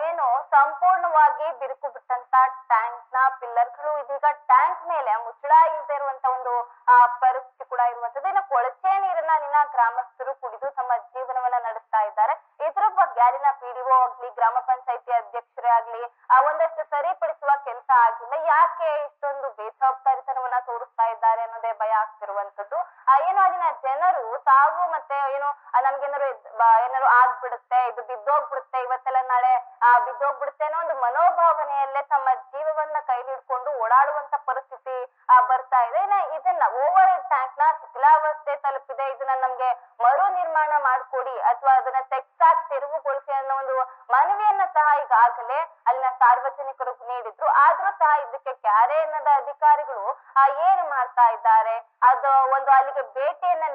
ಏನು ಸಂಪೂರ್ಣವಾಗಿ ಬಿರುಕು ಬಿಟ್ಟಂತ ಟ್ಯಾಂಕ್ ನ ಪಿಲ್ಲರ್ಗಳು ಇದೀಗ ಟ್ಯಾಂಕ್ ಮೇಲೆ ಮುಚ್ಚಳ ಇಲ್ಲದೆ ಇರುವಂತ ಒಂದು ಪರಿಸ್ಥಿತಿ ಕೂಡ ಇರುವಂತದ್ದು. ಇನ್ನು ಕೊಳಚೆ ನೀರನ್ನ ಅಲ್ಲಿನ ಗ್ರಾಮಸ್ಥರು ಕುಡಿದು ತಮ್ಮ ಜೀವನವನ್ನ ನಡೆಸ್ತಾ ಇದ್ದಾರೆ. ಇದ್ರ ಬಗ್ಗೆ ಅಲ್ಲಿನ ಪಿಡಿಒ ಆಗ್ಲಿ ಗ್ರಾಮ ಪಂಚಾಯತಿ ಅಧ್ಯಕ್ಷರೇ ಆಗ್ಲಿ ಒಂದಷ್ಟು ಸರಿಪಡಿಸುವ ಕೆಲಸ ಆಗಿಲ್ಲ. ಯಾಕೆ ಇಷ್ಟೊಂದು ಬೇಜವಾಬ್ದಾರಿತನವನ್ನ ತೋರಿಸ್ತಾ ಇದ್ದಾರೆ ಅನ್ನೋದೇ ಭಯ ಆಗ್ತಿರುವಂತದ್ದು. ಏನು ಅಲ್ಲಿನ ಜನರು ತಾವು ಮತ್ತೆ ಏನು ಏನಾರು ಆಗ್ಬಿಡುತ್ತೆ, ಇದು ಬಿದ್ದೋಗ್ಬಿಡುತ್ತೆ, ಇವತ್ತೆಲ್ಲ ನಾಳೆ ಬಿದ್ದೋಗ್ಬಿಡುತ್ತೆ ಅನ್ನೋ ಒಂದು ಮನೋಭಾವನೆಯಲ್ಲೇ ತಮ್ಮ ಜೀವವನ್ನ ಕೈಲಿಡ್ಕೊಂಡು ಓಡಾಡುವಂತ ಪರಿಸ್ಥಿತಿ ಬರ್ತಾ ಇದೆ. ಇದನ್ನ ಓವರ್ ಹೆಡ್ ಟ್ಯಾಂಕ್ ನ ಶಿಥಿಲಾವಸ್ಥೆ ತಲುಪಿದೆ, ಇದನ್ನ ನಮ್ಗೆ ಮರು ನಿರ್ಮಾಣ ಮಾಡ್ಕೊಡಿ ಅಥವಾ ಅದನ್ನ ತೆಗ್ಸಾಕ್ ತೆರವುಗೊಳಿಸಿ ಅನ್ನೋ ಒಂದು ಮನವಿಯನ್ನ ಸಹ ಈಗಾಗಲೇ ಅಲ್ಲಿನ ಸಾರ್ವಜನಿಕರು ನೀಡಿದ್ರು. ಆದ್ರೂ ಸಹ ಇದಕ್ಕೆ ಕ್ಯಾರೆ ಅನ್ನದ ಅಧಿಕಾರಿಗಳು ಏನು ಮಾಡ್ತಾ ಇದ್ದಾರೆ? ಅದು ಒಂದು ಅಲ್ಲಿಗೆ ಭೇಟಿಯನ್ನ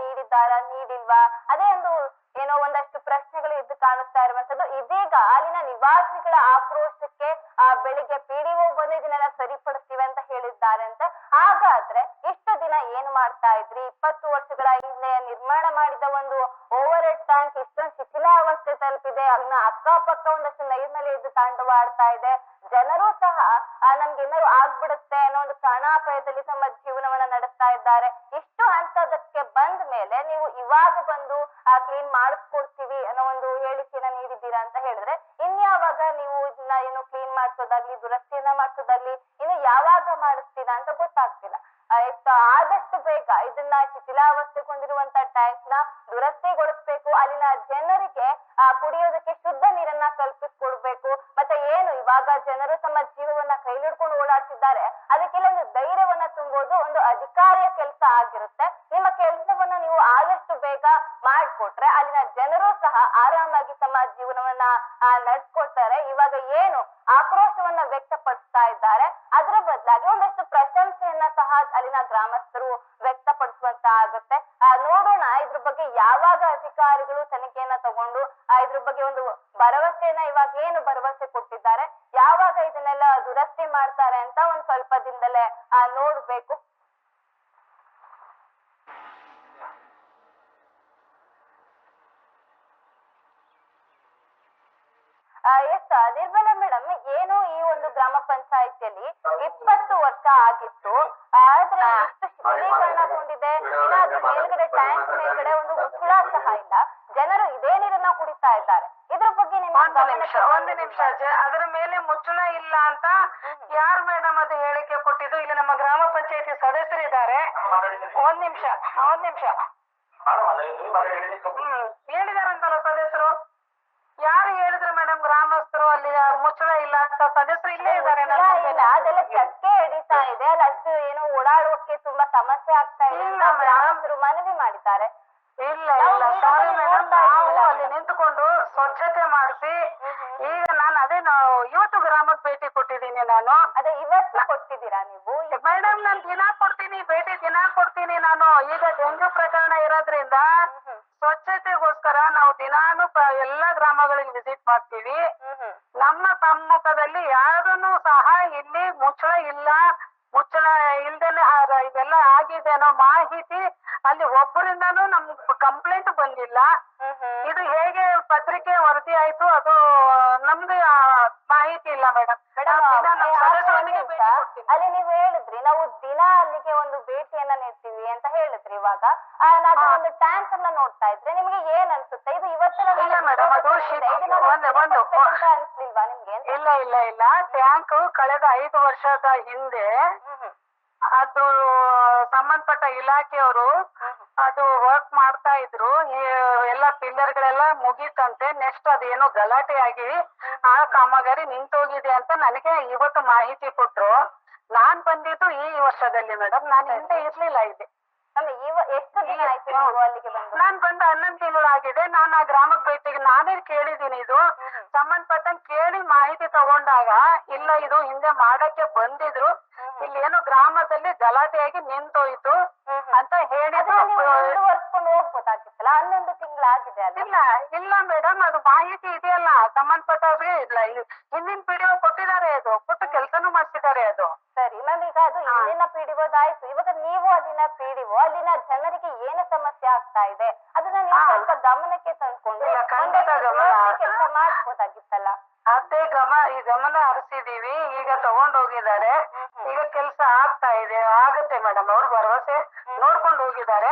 ನೀಡಿಲ್ವಾ? ಅದೇ ಒಂದು ಏನೋ ಒಂದಷ್ಟು ಪ್ರಶ್ನೆಗಳು ಎದ್ದು ಕಾಣಿಸ್ತಾ ಇರುವಂತದ್ದು. ಇದೀಗ ಅಲ್ಲಿನ ನಿವಾಸಿಗಳ ಆಕ್ರೋಶಕ್ಕೆ ಬೆಳಿಗ್ಗೆ ಪಿಡಿಒ ಬಂದು ಇದನ್ನೆಲ್ಲ ಸರಿಪಡಿಸ್ತೀವಿ ಅಂತ ಹೇಳಿದ್ದಾರೆ ಅಂತ. ಹಾಗಾದ್ರೆ ಇಷ್ಟು ದಿನ ಏನು ಮಾಡ್ತಾ ಇದ್ರಿ? 20 ವರ್ಷಗಳ ಹಿಂದೆ ನಿರ್ಮಾಣ ಮಾಡಿದ ಒಂದು ಓವರ್ ಹೆಡ್ ಟ್ಯಾಂಕ್ ಇಷ್ಟೊಂದು ಶಿಥಿಲಾವಸ್ಥೆ ತಲುಪಿದೆ. ಅದನ್ನ ಅಕ್ಕಪಕ್ಕ ಒಂದಷ್ಟು ನೈರ್ಮಲ್ಯ ಎದ್ದು ತಾಂಡವಾಡ್ತಾ ಇದೆ. ಜನರು ಸಹ ನಮ್ಗೇನಾದ್ರು ಆಗ್ಬಿಡುತ್ತೆ ಅನ್ನೋ ಒಂದು ಪ್ರಾಣಾಪಾಯದಲ್ಲಿ ತಮ್ಮ ಜೀವನವನ್ನ ನಡೆಸ್ತಾ ಇದ್ದಾರೆ. ಇಷ್ಟು ಹಂತದಕ್ಕೆ ಬಂದ ಮೇಲೆ ನೀವು ಇವಾಗ ಬಂದು ಕ್ಲೀನ್ ಮಾಡಿಸ್ಕೊಡ್ತೀವಿ ಅನ್ನೋ ಒಂದು ಹೇಳಿಕೆಯನ್ನ ನೀಡಿದ್ದೀರಾ ಅಂತ ಹೇಳಿದ್ರೆ ಇನ್ಯಾವಾಗ ನೀವು ಇದನ್ನ ಏನು ಕ್ಲೀನ್ ಮಾಡ್ಸೋದಾಗ್ಲಿ ದುರಸ್ತಿಯನ್ನ ಮಾಡ್ಸೋದಾಗ್ಲಿ ಇನ್ನು ಯಾವಾಗ ಮಾಡಿಸ್ತೀರಾ ಅಂತ ಗೊತ್ತಾಗ್ತಿಲ್ಲ. ಆದಷ್ಟು ಬೇಗ ಇದನ್ನ ಶಿಥಿಲಾವಸ್ಥೆಗೊಂಡಿರುವಂತ ಟ್ಯಾಂಕ್ ನ ದುರಸ್ತಿಗೊಳಿಸ್ಬೇಕು. ಅಲ್ಲಿನ ಜನರಿಗೆ ಕುಡಿಯೋದಕ್ಕೆ ಶುದ್ಧ ನೀರನ್ನ ಕಲ್ಪಿಸ್ಕೊಡ್ಬೇಕು. ಮತ್ತೆ ಏನು ಇವಾಗ ಜನರು ತಮ್ಮ ಜೀವವನ್ನ ಕೈಲಿಡ್ಕೊಂಡು ಓಡಾಡ್ತಿದ್ದಾರೆ, ಅದಕ್ಕೆಲ್ಲ ಒಂದು ಧೈರ್ಯವನ್ನ ತುಂಬೋದು ಒಂದು ಅಧಿಕಾರಿಯ ಕೆಲಸ ಆಗಿರುತ್ತೆ. ನಿಮ್ಮ ಕೆಲಸವನ್ನ ನೀವು ಆದಷ್ಟು ಬೇಗ ಮಾಡ್ಕೊಟ್ರೆ ಅಲ್ಲಿನ ಜನರು ಸಹ ಆರಾಮಾಗಿ ತಮ್ಮ ಜೀವನವನ್ನ ನಡ್ಸ್ಕೊಳ್ತಾರೆ. ಇವಾಗ ಏನು ಆಕ್ರೋಶವನ್ನ ವ್ಯಕ್ತಪಡಿಸ್ತಾ ಇದ್ದಾರೆ ಅದರ ಬದಲಾಗಿ ಒಂದಷ್ಟು ಪ್ರಶಂಸೆಯನ್ನ ಸಹ ಅಲ್ಲಿನ ಗ್ರಾಮಸ್ಥರು ವ್ಯಕ್ತಪಡಿಸುವಂತ ಆಗುತ್ತೆ. ನೋಡೋಣ ಇದ್ರ ಬಗ್ಗೆ ಯಾವಾಗ ಅಧಿಕಾರಿಗಳು ತನಿಖೆಯನ್ನ ತಗೊಂಡು ಇದ್ರ ಬಗ್ಗೆ ಒಂದು ಭರವಸೆಯನ್ನ ಇವಾಗ ಏನು ಭರವಸೆ ಕೊಟ್ಟಿದ್ದಾರೆ, ಯಾವಾಗ ಇದನ್ನೆಲ್ಲ ದುರಸ್ತಿ ಮಾಡ್ತಾರೆ ಅಂತ ಒಂದ್ ಸ್ವಲ್ಪ ದಿನದಲ್ಲೇ ನೋಡ್ಬೇಕು. ನಿರ್ಮಲಾ ಮೇಡಮ್, ಏನು ಈ ಒಂದು ಗ್ರಾಮ ಪಂಚಾಯತಿಯಲ್ಲಿ 20 ವರ್ಷ ಆಗಿತ್ತು, ಆದ್ರೆ ಇಷ್ಟು ಶಿಥಿಲೀಕರಣಗೊಂಡಿದೆ. ಅದ್ರ ಮೇಲ್ಗಡೆ ಟ್ಯಾಂಕ್ ಮೇಲ್ಗಡೆ ಒಂದು ಮುಚ್ಚಳ ಸಹ ಇಲ್ಲ. ಜನರು ಇದೇ ನೀರನ್ನ ಕುಡಿತಾ ಇದ್ದಾರೆ. ಇದ್ರ ಬಗ್ಗೆ ಒಂದು ನಿಮಿಷ ಅದರ ಮೇಲೆ ಮುಚ್ಚಳ ಇಲ್ಲ ಅಂತ ಯಾರು ಮೇಡಮ್ ಅದು ಹೇಳಿಕೆ ಕೊಟ್ಟಿದ್ದು? ಇಲ್ಲಿ ನಮ್ಮ ಗ್ರಾಮ ಪಂಚಾಯತಿ ಸದಸ್ಯರಿದ್ದಾರೆ. ಒಂದ್ ನಿಮಿಷ ಹೇಳಿದಾರಂತಲ್ಲ ಸದಸ್ಯರು. ಯಾರು ಹೇಳಿದ್ರು ಮೇಡಮ್? ಗ್ರಾಮಸ್ಥರು ಅಲ್ಲಿ ಮುಚ್ಚಳ ಇಲ್ಲ ಅಂತ ಸದಸ್ಯರು ಇಲ್ಲೇ ಇದ್ದಾರೆ. ಅದೆಲ್ಲ ಚಕ್ಕೆ ಹಿಡಿತಾ ಇದೆ, ಅಲ್ಲಿ ಅಷ್ಟು ಏನೋ ಓಡಾಡೋಕೆ ತುಂಬಾ ಸಮಸ್ಯೆ ಆಗ್ತಾ ಇದೆ ಅಂತ ಗ್ರಾಮಸ್ಥರು ಮನವಿ ಮಾಡಿದ್ದಾರೆ. ಇಲ್ಲ ಸಾರಿ ಮೇಡಮ್, ನಾವು ಅಲ್ಲಿ ನಿಂತುಕೊಂಡು ಸ್ವಚ್ಛತೆ ಮಾಡಿಸಿ ಈಗ ನಾನು ಇವತ್ತು ಗ್ರಾಮಕ್ಕೆ ಭೇಟಿ ಕೊಟ್ಟಿದ್ದೀನಿ. ನಾನು ಅದೇ ಇವತ್ತು ಕೊಟ್ಟಿದ್ದೀರಾ ನೀವು? ಮೇಡಮ್ ನಾನು ದಿನ ಕೊಡ್ತೀನಿ ನಾನು. ಈಗ ಡೆಂಗ್ಯೂ ಪ್ರಕರಣ ಇರೋದ್ರಿಂದ ಸ್ವಚ್ಛತೆಗೋಸ್ಕರ ನಾವು ದಿನಾನು ಎಲ್ಲಾ ಗ್ರಾಮಗಳಿಗೆ ವಿಸಿಟ್ ಮಾಡ್ತೀವಿ. ನಮ್ಮ ಸಮ್ಮುಖದಲ್ಲಿ ಯಾರನ್ನು ಸಹ ಇಲ್ಲಿ ಮುಚ್ಚಳ ಇಲ್ದೇನೆ ಇದೆಲ್ಲ ಆಗಿದೆ ಅನ್ನೋ ಮಾಹಿತಿ ಅಲ್ಲಿ ಒಬ್ಬರಿಂದಾನು ನಮ್ಗೆ ಕಂಪ್ಲೇಂಟ್ ಬಂದಿಲ್ಲ. ಇದು ಹೇಗೆ ಪತ್ರಿಕೆ ವರದಿ ಆಯ್ತು ಅದು ನಮ್ಗೆ ಮಾಹಿತಿ ಇಲ್ಲ ಮೇಡಮ್. ಅಲ್ಲಿ ನೀವು ಹೇಳಿದ್ರಿ ನಾವು ದಿನ ಅಲ್ಲಿಗೆ ಒಂದು ಭೇಟಿಯನ್ನ ನೀಡ್ತೀವಿ ಅಂತ ಹೇಳಿದ್ರಿ. ಇವಾಗ ನಾನು ಒಂದು ಟ್ಯಾಂಕ್ ಅನ್ನ ನೋಡ್ತಾ ಇದ್ರೆ ನಿಮ್ಗೆ ಏನ್ ಅನ್ಸುತ್ತೆ? ಇದು ಇವತ್ತಿನ ಮೇಡಮ್ ಅದು ಅನ್ಸ್ಲಿಲ್ವಾ ನಿಮ್ಗೆ? ಇಲ್ಲ ಟ್ಯಾಂಕ್ ಕಳೆದ 5 ವರ್ಷದ ಹಿಂದೆ ಅದು ಸಂಬಂಧಪಟ್ಟ ಇಲಾಖೆಯವರು ಅದು ವರ್ಕ್ ಮಾಡ್ತಾ ಇದ್ರು. ಎಲ್ಲ ಪಿಲ್ಲರ್ಗಳೆಲ್ಲ ಮುಗೀತಂತೆ. ನೆಕ್ಸ್ಟ್ ಅದೇನೋ ಗಲಾಟೆ ಆಗಿ ಆ ಕಾಮಗಾರಿ ನಿಂತೋಗಿದೆ ಅಂತ ನನಗೆ ಇವತ್ತು ಮಾಹಿತಿ ಕೊಟ್ರು. ನಾನ್ ಬಂದಿದ್ದು ಈ ವರ್ಷದಲ್ಲಿ ಮೇಡಮ್, ನಾನು ಹಿಂದೆ ಇರ್ಲಿಲ್ಲ. ಇದೆ ಎಷ್ಟು ದಿನ ಆಯ್ತು ನೀವು ಅಲ್ಲಿಗೆ ಬಂದು? ನಾನ್ ಬಂದು 11 ತಿಂಗಳಾಗಿದೆ. ನಾನು ಆ ಗ್ರಾಮಕ್ಕೆ ಭೇಟಿಗೆ ನಾನೇ ಕೇಳಿದ್ದೀನಿ. ಇದು ಸಂಬಂಧಪಟ್ಟಂಗೆ ಕೇಳಿ ಮಾಹಿತಿ ತಗೊಂಡಾಗ ಇಲ್ಲ ಇದು ಹಿಂದೆ ಮಾಡಕ್ಕೆ ಬಂದಿದ್ರು, ಇಲ್ಲಿ ಏನೋ ಗ್ರಾಮದಲ್ಲಿ ಗಲಾಟೆಯಾಗಿ ನಿಂತೋಯ್ತು ಅಂತ ಹೇಳಿದ್ರು. ಮುಂದುವರ್ಸ್ಕೊಂಡು ಹೋಗ್ಬೋದಾಗಿತ್ತಲ್ಲ, 11 ತಿಂಗಳಾಗಿದೆ. ಇಲ್ಲ ಮೇಡಮ್, ಅದು ಮಾಹಿತಿ ಇದೆಯಲ್ಲ ಸಂಬಂಧಪಟ್ಟವ್ರಿಗೆ. ಇಲ್ಲ ಹಿಂದಿನ ಪಿಡಿಒ ಕೊಟ್ಟಿದ್ದಾರೆ, ಅದು ಕೊಟ್ಟು ಕೆಲಸನೂ ಮಾಡಿಸಿದ್ದಾರೆ. ಅದು ಸರಿ ಮ್ಯಾಮ್, ಈಗ ಅದು ಇಲ್ಲಿನ ಪಿಡಿಒದಾಯ್ತು. ಇವಾಗ ನೀವು ಅಲ್ಲಿನ ಪಿಡಿಒ, ಅಲ್ಲಿನ ಜನರಿಗೆ ಏನು ಸಮಸ್ಯೆ ಆಗ್ತಾ ಇದೆ ಅದನ್ನ ನೀವು ಸ್ವಲ್ಪ ಗಮನಕ್ಕೆ ತಂದ್ಕೊಂಡು ಕೆಲಸ ಮಾಡ್ಬೋದಾಗಿತ್ತಲ್ಲ. ಅದೇ ಗಮನ ಹರಿಸಿದೀವಿ. ಈಗ ತಗೊಂಡೋಗಿದ್ದಾರೆ. ಈಗ ಕೆಲಸ ಆಗ್ತಾ ಇದೆ, ಆಗುತ್ತೆ ಮೇಡಮ್. ಅವ್ರು ಭರವಸೆ ನೋಡ್ಕೊಂಡು ಹೋಗಿದ್ದಾರೆ.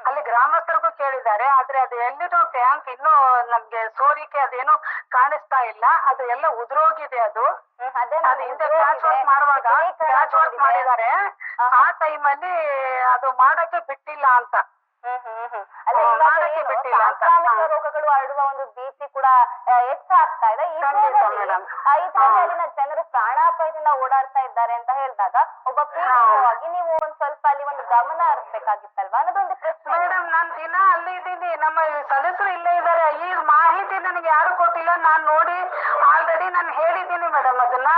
ಅಲ್ಲಿ ಗ್ರಾಮಸ್ಥರಿಗೂ ಕೇಳಿದ್ದಾರೆ. ಆದ್ರೆ ಅದು ಎಲ್ಲಿದು ಟ್ಯಾಂಕ್ ಇನ್ನೂ ನಮ್ಗೆ ಸೋರಿಕೆ ಅದೇನು ಕಾಣಿಸ್ತಾ ಇಲ್ಲ. ಅದು ಎಲ್ಲ ಉದುರೋಗಿದೆ. ಅದು ಹಿಂದೆ ಪ್ಯಾಚ್ ವರ್ಕ್ ಮಾಡುವಾಗ ಪ್ಯಾಚ್ ವರ್ಕ್ ಮಾಡಿದ್ದಾರೆ. ಆ ಟೈಮಲ್ಲಿ ಅದು ಮಾಡಕ್ಕೆ ಬಿಟ್ಟಿಲ್ಲ ಅಂತ. ಸಾಂಕ್ರಾಮಿಕ ರೋಗಗಳು ಹರಡುವ ಒಂದು ಭೀತಿ ಕೂಡ ಹೆಚ್ಚಾಗ್ತಾ ಇದೆ. ಇದರಲ್ಲಿ ಅಲ್ಲಿನ ಜನರು ಪ್ರಾಣಾಪಾಯದಿಂದ ಓಡಾಡ್ತಾ ಇದ್ದಾರೆ ಅಂತ ಹೇಳಿದಾಗ ಒಬ್ಬ ಪೀಡಿತವಾಗಿ ನೀವು ಒಂದ್ ಸ್ವಲ್ಪ ಅಲ್ಲಿ ಒಂದು ಗಮನ ಹರಿಸ್ಬೇಕಾಗಿತ್ತಲ್ವಾ ಅನ್ನೋದೊಂದು ಪ್ರಶ್ನೆ. ಮೇಡಮ್ ನಾನ್ ದಿನ ಅಲ್ಲಿ ಇದ್ದೀನಿ, ನಮ್ಮ ಸದಸ್ಯರು ಇಲ್ಲೇ ಇದ್ದಾರೆ. ಈ ಮಾಹಿತಿ ನನಗೆ ಯಾರು ಕೊಟ್ಟಿಲ್ಲ. ನಾನ್ ನೋಡಿ ಆಲ್ರೆಡಿ ನಾನು ಹೇಳಿದ್ದೀನಿ ಮೇಡಮ್ ಅದನ್ನ.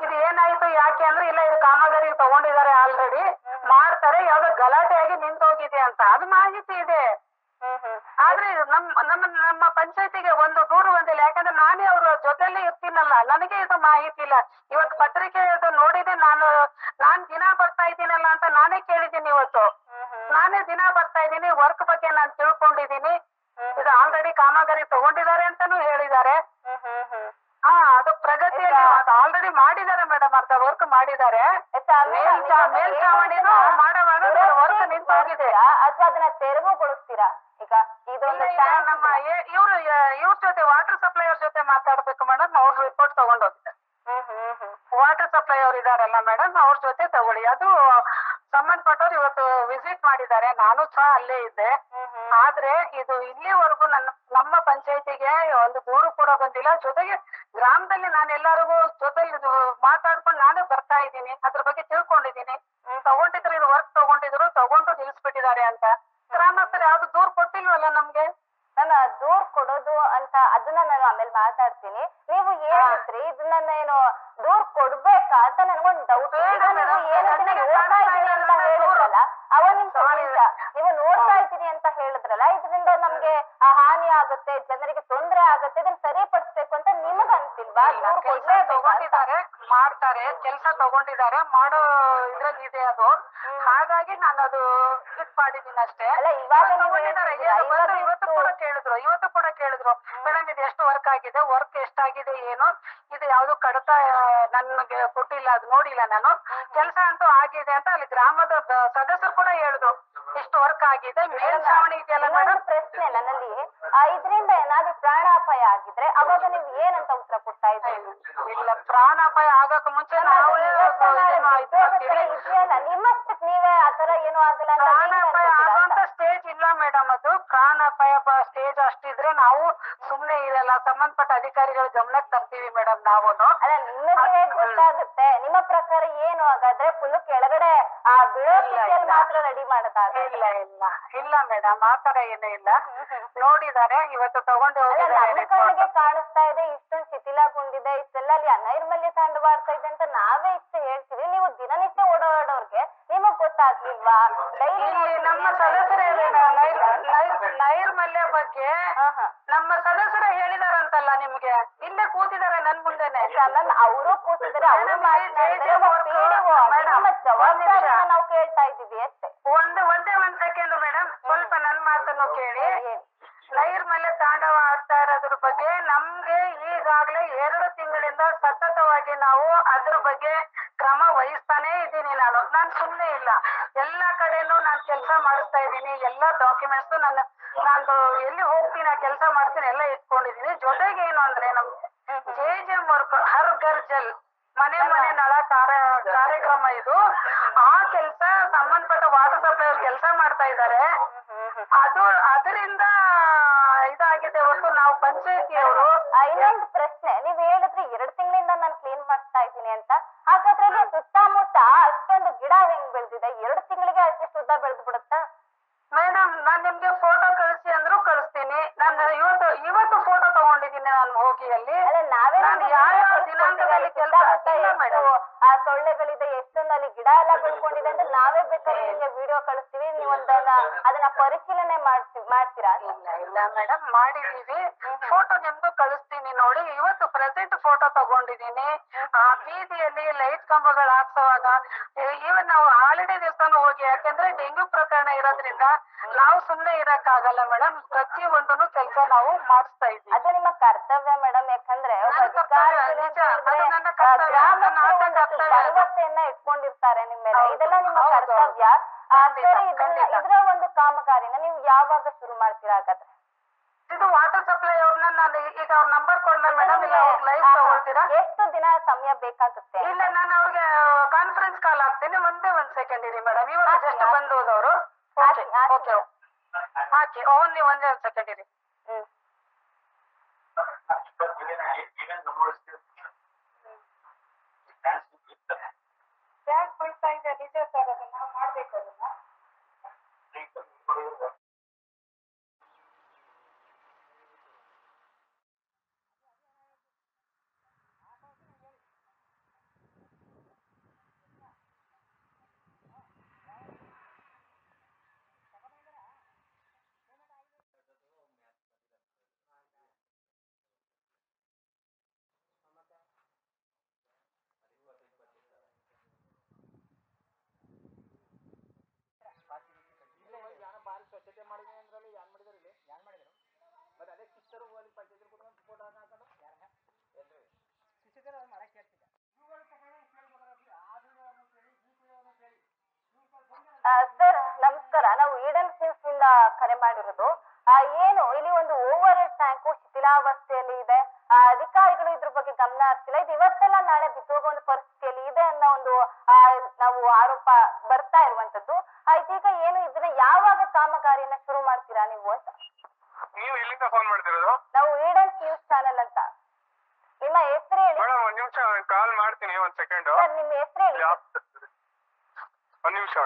ಇದು ಏನಾಯ್ತು ಯಾಕೆ ಅಂದ್ರೆ ಇಲ್ಲ ಇದು ಕಾಮಗಾರಿ ತಗೊಂಡಿದ್ದಾರೆ, ಆಲ್ರೆಡಿ ಮಾಡ್ತಾರೆ, ಯಾವ್ದೋ ಗಲಾಟೆಯಾಗಿ ನಿಂತೋಗಿದೆ ಅಂತ ಅದು ಮಾಹಿತಿ ಇದೆ. ಆದ್ರೆ ನಮ್ಮ ಪಂಚಾಯತಿಗೆ ಒಂದು ದೂರು ಬಂದಿಲ್ಲ. ಯಾಕಂದ್ರೆ ನಾನೇ ಅವ್ರ ಜೊತೆಲಿ ಇರ್ತೀನಲ್ಲ, ನನಗೆ ಇದು ಮಾಹಿತಿ ಇಲ್ಲ. ಇವತ್ತು ಪತ್ರಿಕೆ ನೋಡಿದೆ. ನಾನ್ ದಿನ ಬರ್ತಾ ಇದ್ದೀನಲ್ಲ ಅಂತ ನಾನೇ ಕೇಳಿದ್ದೀನಿ. ಇವತ್ತು ನಾನೇ ದಿನ ಬರ್ತಾ ಇದ್ದೀನಿ. ವರ್ಕ್ ಬಗ್ಗೆ ನಾನು ತಿಳ್ಕೊಂಡಿದ್ದೀನಿ. ಇದು ಆಲ್ರೆಡಿ ಕಾಮಗಾರಿ ತಗೊಂಡಿದ್ದಾರೆ ಅಂತಾನು ಹೇಳಿದ್ದಾರೆ. ಅದು ಪ್ರಗತಿಯಲ್ಲಿ ಆಲ್ರೆಡಿ ಮಾಡಿದ್ದಾರೆ ಮೇಡಮ್. ಅರ್ಧ ವರ್ಕ್ ಮಾಡಿದ್ದಾರೆ. ಮೇಲ್ಚಾವಣಿನೂ ಮಾಡುವಾಗ ವರ್ಕ್ ನಿಂತೋಗಿದೆ. ಅಥವಾ ಅದನ್ನ ತೆರವುಗೊಳಿಸ್ತೀರಾ? ಈಗ ಇದೊಂದು ನಮ್ಮ ಇವ್ರ ಜೊತೆ ವಾಟರ್ ಸಪ್ಲೈ ಅವ್ರ ಜೊತೆ ಮಾತಾಡ್ಬೇಕು ಮೇಡಮ್. ಅವ್ರ ರಿಪೋರ್ಟ್ ತಗೊಂಡೋಗಿದ್ದಾರೆ. ವಾಟರ್ ಸಪ್ಲೈ ಅವ್ರು ಇದಾರಲ್ಲ ಮೇಡಮ್, ಅವ್ರ ಜೊತೆ ತಗೊಳ್ಳಿ. ಅದು ಸಂಬಂಧಪಟ್ಟವ್ರು ಇವತ್ತು ವಿಸಿಟ್ ಮಾಡಿದ್ದಾರೆ. ನಾನು ಸಹ ಅಲ್ಲೇ ಇದ್ದೆ. ಆದ್ರೆ ಇದು ಇಲ್ಲಿವರೆಗೂ ನಮ್ಮ ಪಂಚಾಯತಿಗೆ ಒಂದು ದೂರು ಕೂಡ ಬಂದಿಲ್ಲ. ಜೊತೆಗೆ ಗ್ರಾಮದಲ್ಲಿ ನಾನು ಎಲ್ಲರಿಗೂ ಜೊತೆಲಿ ಮಾತಾಡ್ಕೊಂಡು ನಾನೇ ಬರ್ತಾ ಇದ್ದೀನಿ. ಅದ್ರ ಬಗ್ಗೆ ತಿಳ್ಕೊಂಡಿದ್ದೀನಿ. ತಗೊಂಡಿದ್ರು, ಇದು ವರ್ಕ್ ತಗೊಂಡು ನಿಲ್ಸ್ಬಿಟ್ಟಿದ್ದಾರೆ ಅಂತ. ಗ್ರಾಮಸ್ಥರು ಯಾವ್ದು ದೂರು ಕೊಟ್ಟಿಲ್ವಲ್ಲ ನಮ್ಗೆ. ನಾನು ದೂರ್ ಕೊಡೋದು ಅಂತ ಅದನ್ನ ನಾನು ಆಮೇಲೆ ಮಾತಾಡ್ತೀನಿ. ನೀವು ಹೇಳಿದ್ರಿ ಇದನ್ನ ಏನು ದೂರ್ ಕೊಡ್ಬೇಕಾ ಅಂತ ನನಗೊಂದು ಡೌಟ್. ಹೇಳಿದ್ರಲ್ಲ ನೀವು ನೋಡ್ತಾ ಇದ್ದೀನಿ ಅಂತ ಹೇಳಿದ್ರಲ್ಲ, ಇದರಿಂದ ನಮ್ಗೆ ಹಾನಿ ಆಗುತ್ತೆ, ಜನರಿಗೆ ತೊಂದರೆ ಆಗುತ್ತೆ, ಇದನ್ನ ಸರಿಪಡಿಸ್ಬೇಕು ಅಂತ ನಿಮಗ ಅನ್ಸಿಲ್ವಾ? ದೂರ್ ತಗೊಂಡಿದ್ದಾರೆ, ಮಾಡ್ತಾರೆ, ಕೆಲಸ ತಗೊಂಡಿದ್ದಾರೆ, ಮಾಡೋ ಇದ್ರಲ್ಲಿ ಇದೆ ಅದು. ಹಾಗಾಗಿ ನಾನು ಅದು ಇದ್ ಮಾಡಿದೀನಿ ಅಷ್ಟೇ. ಅಲ್ಲ ಇವಾಗ ಇವತ್ತು ಕೂಡ ಕೇಳಿದ್ರು ಮೇಡಮ್ ಇದು ಎಷ್ಟು ವರ್ಕ್ ಆಗಿದೆ, ವರ್ಕ್ ಎಷ್ಟಾಗಿದೆ, ಏನು ಇದು ಯಾವ್ದು ಕಡತ ನನ್ಗೆ ಕೊಟ್ಟಿಲ್ಲ, ಅದು ನೋಡಿಲ್ಲ ನಾನು. ಕೆಲಸ ಅಂತೂ ಆಗಿದೆ ಅಂತ ಅಲ್ಲಿ ಗ್ರಾಮದ ಸದಸ್ಯರು ಕೂಡ ಹೇಳಿದ್ರು. ಇಷ್ಟು ಆಲ್ಮೋಸ್ಟ್ ವರ್ಕ್ ಆಗಿದೆ. ಮೇಲ್ಛಾವಣಿ ಇದೆಯಲ್ಲ ಮೇಡಮ್. ಪ್ರಶ್ನೆ ನನ್ನಲ್ಲಿ ಇದರಿಂದ ಏನಾದ್ರೂ ಪ್ರಾಣಾಪಾಯ ಆಗಿದ್ರೆ ಅವಾಗ ನೀವು ಏನಂತ ಉತ್ತರ ಕೊಡ್ತಾ ಇದ್ದೀರಿ? ಇಲ್ಲ, ಪ್ರಾಣಾಪಾಯ ಆಗಕ್ ಮುಂಚೆ ನಾವೇ ಇದೆಯಲ್ಲ ನಿಮ್ಮಷ್ಟಕ್ಕೆ ನೀವೇ ಆತರ ಏನೂ ಆಗಲ್ಲ ಅಂತ ಪ್ರಾಣಾಪಾಯ ಆಗುವಂತ ಸ್ಟೇಜ್ ಇಲ್ಲ ಮೇಡಮ್. ಅದು ಪ್ರಾಣಾಪಾಯ ಸ್ಟೇಜ್ ಅಷ್ಟಿದ್ರೆ ನಾವು ಸುಮ್ನೆ ಇರಲ್ಲ, ಸಂಬಂಧಪಟ್ಟ ಅಧಿಕಾರಿಗಳ ಗಮನಕ್ಕೆ ತರ್ತೀವಿ ಮೇಡಮ್ ನಾವು. ಅಲ್ಲ ನಿಮಗೆ ಹೇಗ್ ಗೊತ್ತಾಗುತ್ತೆ? ನಿಮ್ಮ ಪ್ರಕಾರ ಏನು ಹಾಗಾದ್ರೆ ಫುಲ್ ಕೆಳಗಡೆ ಆ ಬೀಳೋ ಸ್ಥಿತಿಯಲ್ಲಿ ಮಾತ್ರ ರೆಡಿ ಮಾಡದಾಗ? ಇಲ್ಲ ಇಲ್ಲ ಇಲ್ಲ ಮೇಡಮ್, ಆತರ ಏನೂ ಇಲ್ಲ. ನೋಡಿದಾರೆ, ಇವತ್ತು ತಗೊಂಡು ನಮ್ಮ ಕಣ್ಣಿಗೆ ಕಾಣಿಸ್ತಾ ಇದೆ ಇಷ್ಟೊಂದು ಶಿಥಿಲಗೊಂಡಿದೆ, ಇಷ್ಟೆಲ್ಲ ಅಲ್ಲಿ ಅನೈರ್ಮಲ್ಯ ತಾಂಡವಾಡ್ತಾ ಇದೆ ಅಂತ ನಾವೇ ಇಷ್ಟು ಹೇಳ್ತೀವಿ. ನೀವು ದಿನನಿತ್ಯ ಓಡಾಡೋರ್ಗೆ ನಿಮಗ್ ಗೊತ್ತಾಗ್ಲಿಲ್ವಾ? ಡೈಲಿ ನಮ್ಮ ಸದಸ್ಯರೇ ನೈರ್ಮಲ್ಯ ಬಗ್ಗೆ ನಮ್ಮ ಸದಸ್ಯರು ಹೇಳಿದಾರಂತಲ್ಲ ನಿಮ್ಗೆ, ಇಲ್ಲೇ ಕೂತಿದ್ದಾರೆ ನನ್ ಮುಂದೆನೆ. ಅವರು ಕೂತಿದ್ದಾರೆ, ಅವರು ನಾವು ಕೇಳ್ತಾ ಇದ್ದೀವಿ ಅಷ್ಟೇ. ಒಂದ್ ಸೆಕೆಂಡ್ ಮೇಡಮ್, ಸ್ವಲ್ಪ ನನ್ ಮಾತನ್ನು ಕೇಳಿ. ನೈರ್ಮಲ್ಯ ತಾಂಡವ ಆಡ್ತಾ ಇರೋದ್ರ ಬಗ್ಗೆ ನಮ್ಗೆ ಈಗಾಗ್ಲೇ 2 ತಿಂಗಳಿಂದ ಸತತವಾಗಿ ನಾವು ಅದ್ರ ಬಗ್ಗೆ ಕ್ರಮ ವಹಿಸ್ತಾನೆ ಇದ್ದೀನಿ. ನಾನು ಸುಮ್ನೆ ಇಲ್ಲ, ಎಲ್ಲಾ ಕಡೆನೂ ನಾನು ಕೆಲಸ ಮಾಡಿಸ್ತಾ ಇದ್ದೀನಿ. ಎಲ್ಲಾ ಡಾಕ್ಯುಮೆಂಟ್ಸ್ ನಾನು ಎಲ್ಲಿ ಹೋಗ್ತೀನಿ ಆ ಕೆಲಸ ಮಾಡ್ತೀನಿ, ಎಲ್ಲ ಇಟ್ಕೊಂಡಿದೀನಿ. ಜೊತೆಗೆ ಏನು ಅಂದ್ರೆ ನಮ್ JJM ವರ್ಕ್ ಹರ್ ಘರ್ ಜಲ್ ಮನೆ ಮನೆ ನಳ ಕಾರ್ಯಕ್ರಮ ಇದು. ಆ ಕೆಲಸ ಸಂಬಂಧಪಟ್ಟ ವಾಟರ್ ಸಪ್ಲೈ ಅವ್ರು ಕೆಲಸ ಮಾಡ್ತಾ ಇದ್ದಾರೆ. ಅದರಿಂದ ಇದಾಗಿದೆ ಹೊರತು ನಾವು ಪಂಚಾಯತಿಯವರು. ಇನ್ನೊಂದು ಪ್ರಶ್ನೆ, ನೀವ್ ಹೇಳಿದ್ರೆ 2 ತಿಂಗಳಿಂದ ನಾನು ಕ್ಲೀನ್ ಮಾಡ್ತಾ ಇದ್ದೀನಿ ಅಂತ. ಹಾಗಾದ್ರೆ ಸುತ್ತಮುತ್ತ ಅಷ್ಟೊಂದು ಗಿಡ ಹೆಂಗ್ ಬೆಳೆದಿದೆ? 2 ತಿಂಗಳಿಗೆ ಅಷ್ಟೇ ಶುದ್ಧ ಬೆಳೆದು ಬಿಡುತ್ತಾ? ಮೇಡಮ್, ನಾನ್ ನಿಮ್ಗೆ ಫೋಟೋ ಕಳಿಸಿ ಅಂದ್ರೂ ಕಳಿಸ್ತೀನಿ. ನಾನು ಇವತ್ತು ಫೋಟೋ ತಗೊಂಡಿದ್ದೀನಿ ನಾನು ಹೋಗಿ ಅಲ್ಲಿ. ನಾವೇ ಯಾವ ದಿನಾಂಕದಲ್ಲಿ ಕೆಲಸ ಮೇಡಮ್. ಆ ಸೊಳ್ಳೆಗಳಿದೆ ಎಷ್ಟೊಂದು ಅಲ್ಲಿ ಗಿಡ ಎಲ್ಲ ಬೆಳ್ಕೊಂಡಿದೆ ಅಂತ ನಾವೇ ಬೇಕಾದ್ರೆ ನಿಮ್ಗೆ ವಿಡಿಯೋ ಕಳಿಸ್ತೀವಿ. ನೀವು ಅದನ್ನ ಪರಿಶೀಲನೆ ಮಾಡ್ತೀರಾ? ಇಲ್ಲ ಮೇಡಮ್, ಮಾಡಿದೀವಿ. ಫೋಟೋ ನಿಮ್ಗೂ ಕಳಿಸ್ತೀನಿ ನೋಡಿ. ಇವತ್ತು ಪ್ರೆಸೆಂಟ್ ಫೋಟೋ ತಗೊಂಡಿದ್ದೀನಿ. ಆ ಬೀದಿಯಲ್ಲಿ ಲೈಟ್ ಕಂಬಗಳು ಹಾಕ್ಸೋವಾಗ ಇವನ್ ನಾವು ಹಾಲಿಡೇ ದಿವಸನೂ ಹೋಗಿ, ಯಾಕೆಂದ್ರೆ ಡೆಂಗ್ಯೂ ಪ್ರಕರಣ ಇರೋದ್ರಿಂದ ನಾವು ಸುಮ್ನೆ ಇರಕ್ಕಾಗಲ್ಲ ಮೇಡಮ್. ಪ್ರತಿಯೊಂದನ್ನು ಕೆಲಸ ನಾವು ಮಾಡಿಸ್ತಾ ಇದ್ದೀವಿ. ಅದು ನಿಮ್ಮ ಕರ್ತವ್ಯ ಮೇಡಮ್. ಯಾಕಂದ್ರೆ ಭರವಸೆಯನ್ನ ಇಟ್ಕೊಂಡಿರ್ತಾರೆ ನಿಮ್ಮ ಮೇಲೆ. ಇದೆಲ್ಲ ನಿಮ್ಮ ಕರ್ತವ್ಯ. ಇದ್ರ ಒಂದು ಕಾಮಗಾರಿನ ನೀವು ಯಾವಾಗ ಶುರು ಮಾಡ್ತೀರಾ ಹಾಗಾದ್ರೆ? ಇದು ವಾಟರ್ ಸಪ್ಲೈ ಅವ್ರನ್ನ ನಾನು ಈಗ ಅವ್ರ ನಂಬರ್ ಕೊಡ್ಲಾ ಮೇಡಮ್? ಇಲ್ಲ ಅವ್ರ ಲೈವ್ ತಗೊಳ್ತೀರಾ? ಎಷ್ಟು ದಿನ ಸಮಯ ಬೇಕಾಗುತ್ತೆ? ಇಲ್ಲ, ನಾನು ಅವ್ರಿಗೆ ಕಾನ್ಫರೆನ್ಸ್ ಕಾಲ್ ಹಾಕ್ತೀನಿ. ಒಂದ್ ಸೆಕೆಂಡ್ ಇರಿ ಮೇಡಮ್. ಇವಾಗ ಜಸ್ಟ್ ಬಂದು ಹೋದವರು. ಓಕೆ, ಹಾಕಿ ಓನ್ಲಿ ಒಂದೇ ಸೆಕೆಂಡ್ ಇರಿ. ಟ್ಯಾಂಕ್ ಬೀಳ್ತಾ ಇದೆ, ನಿಜ ಸರ್. ಅದನ್ನ ನಾವು ಮಾಡ್ಬೇಕು. ಅದನ್ನ ಸ್ವಚ್ಛತೆ ಮಾಡಿದೀನಿ ಅಂದ್ರಲ್ಲಿ ಏನ್ ಮಾಡಿದ್ರು ಇಲ್ಲಿ ಏನ್ ಮಾಡಿದ್ರು ಮತ್ತೆ ಅದೇ ಕಿಚ್ಚರು ಹೋಗಿ ಪಂಚಾಯತ್ ಕೂತ್ಕೊಂಡು ಫೋಟೋ ಹಾಕೊಂಡು ಯಾರನ್ನ ಎಲ್ರಿ ಕಿಚ್ಚರು ಅದು ಮಾಡಕ್ಕೆ ಹೇಳ್ತಿದ್ದೆ. ಸರ್ ನಮಸ್ಕಾರ, ನಾವು ಈಡನ್ ನ್ಯೂಸ್ ಇಂದ ಕರೆ ಮಾಡಿರೋದು. ಏನು ಇಲ್ಲಿ ಒಂದು ಓವರ್ ಹೆಡ್ ಟ್ಯಾಂಕು ಶಿಥಿಲಾವಸ್ಥೆಯಲ್ಲಿ ಇದೆ. ಅಧಿಕಾರಿಗಳು ಇದ್ರ ಬಗ್ಗೆ ಗಮನ ಹರಿಸಿಲ್ಲ. ಇದು ಇವತ್ತೆಲ್ಲ ನಾಳೆ ಬಿದ್ದೋಗೋ ಒಂದು ಪರಿಸ್ಥಿತಿಯಲ್ಲಿ ಇದೆ ಅನ್ನೋ ಒಂದು ನಾವು ಆರೋಪ ಬರ್ತಾ ಇರುವಂತದ್ದು. ಇದೀಗ ಏನು ಇದನ್ನ ಯಾವಾಗ ಕಾಮಗಾರಿಯನ್ನ ಶುರು ಮಾಡ್ತೀರಾ ನೀವು ಅಂತ? ನೀವು ಎಲ್ಲಿಂದ ಫೋನ್ ಮಾಡ್ತಿರೋದು? ನಾವು ಈಡನ್ ನ್ಯೂಸ್ ಚಾನೆಲ್ ಅಂತ. ನಿಮ್ಮ ಹೆಸರು ಹೇಳಿ. ಮೇಡಮ್ ಒಂದ್ ನಿಮಿಷ ಕಾಲ್ ಮಾಡ್ತೀನಿ, ಒಂದ್ ಸೆಕೆಂಡ್. ಸರ್ ನಿಮ್ಮ ಹೆಸರು ಹೇಳಿ. ಒಂದ್ ನಿಮಿಷ.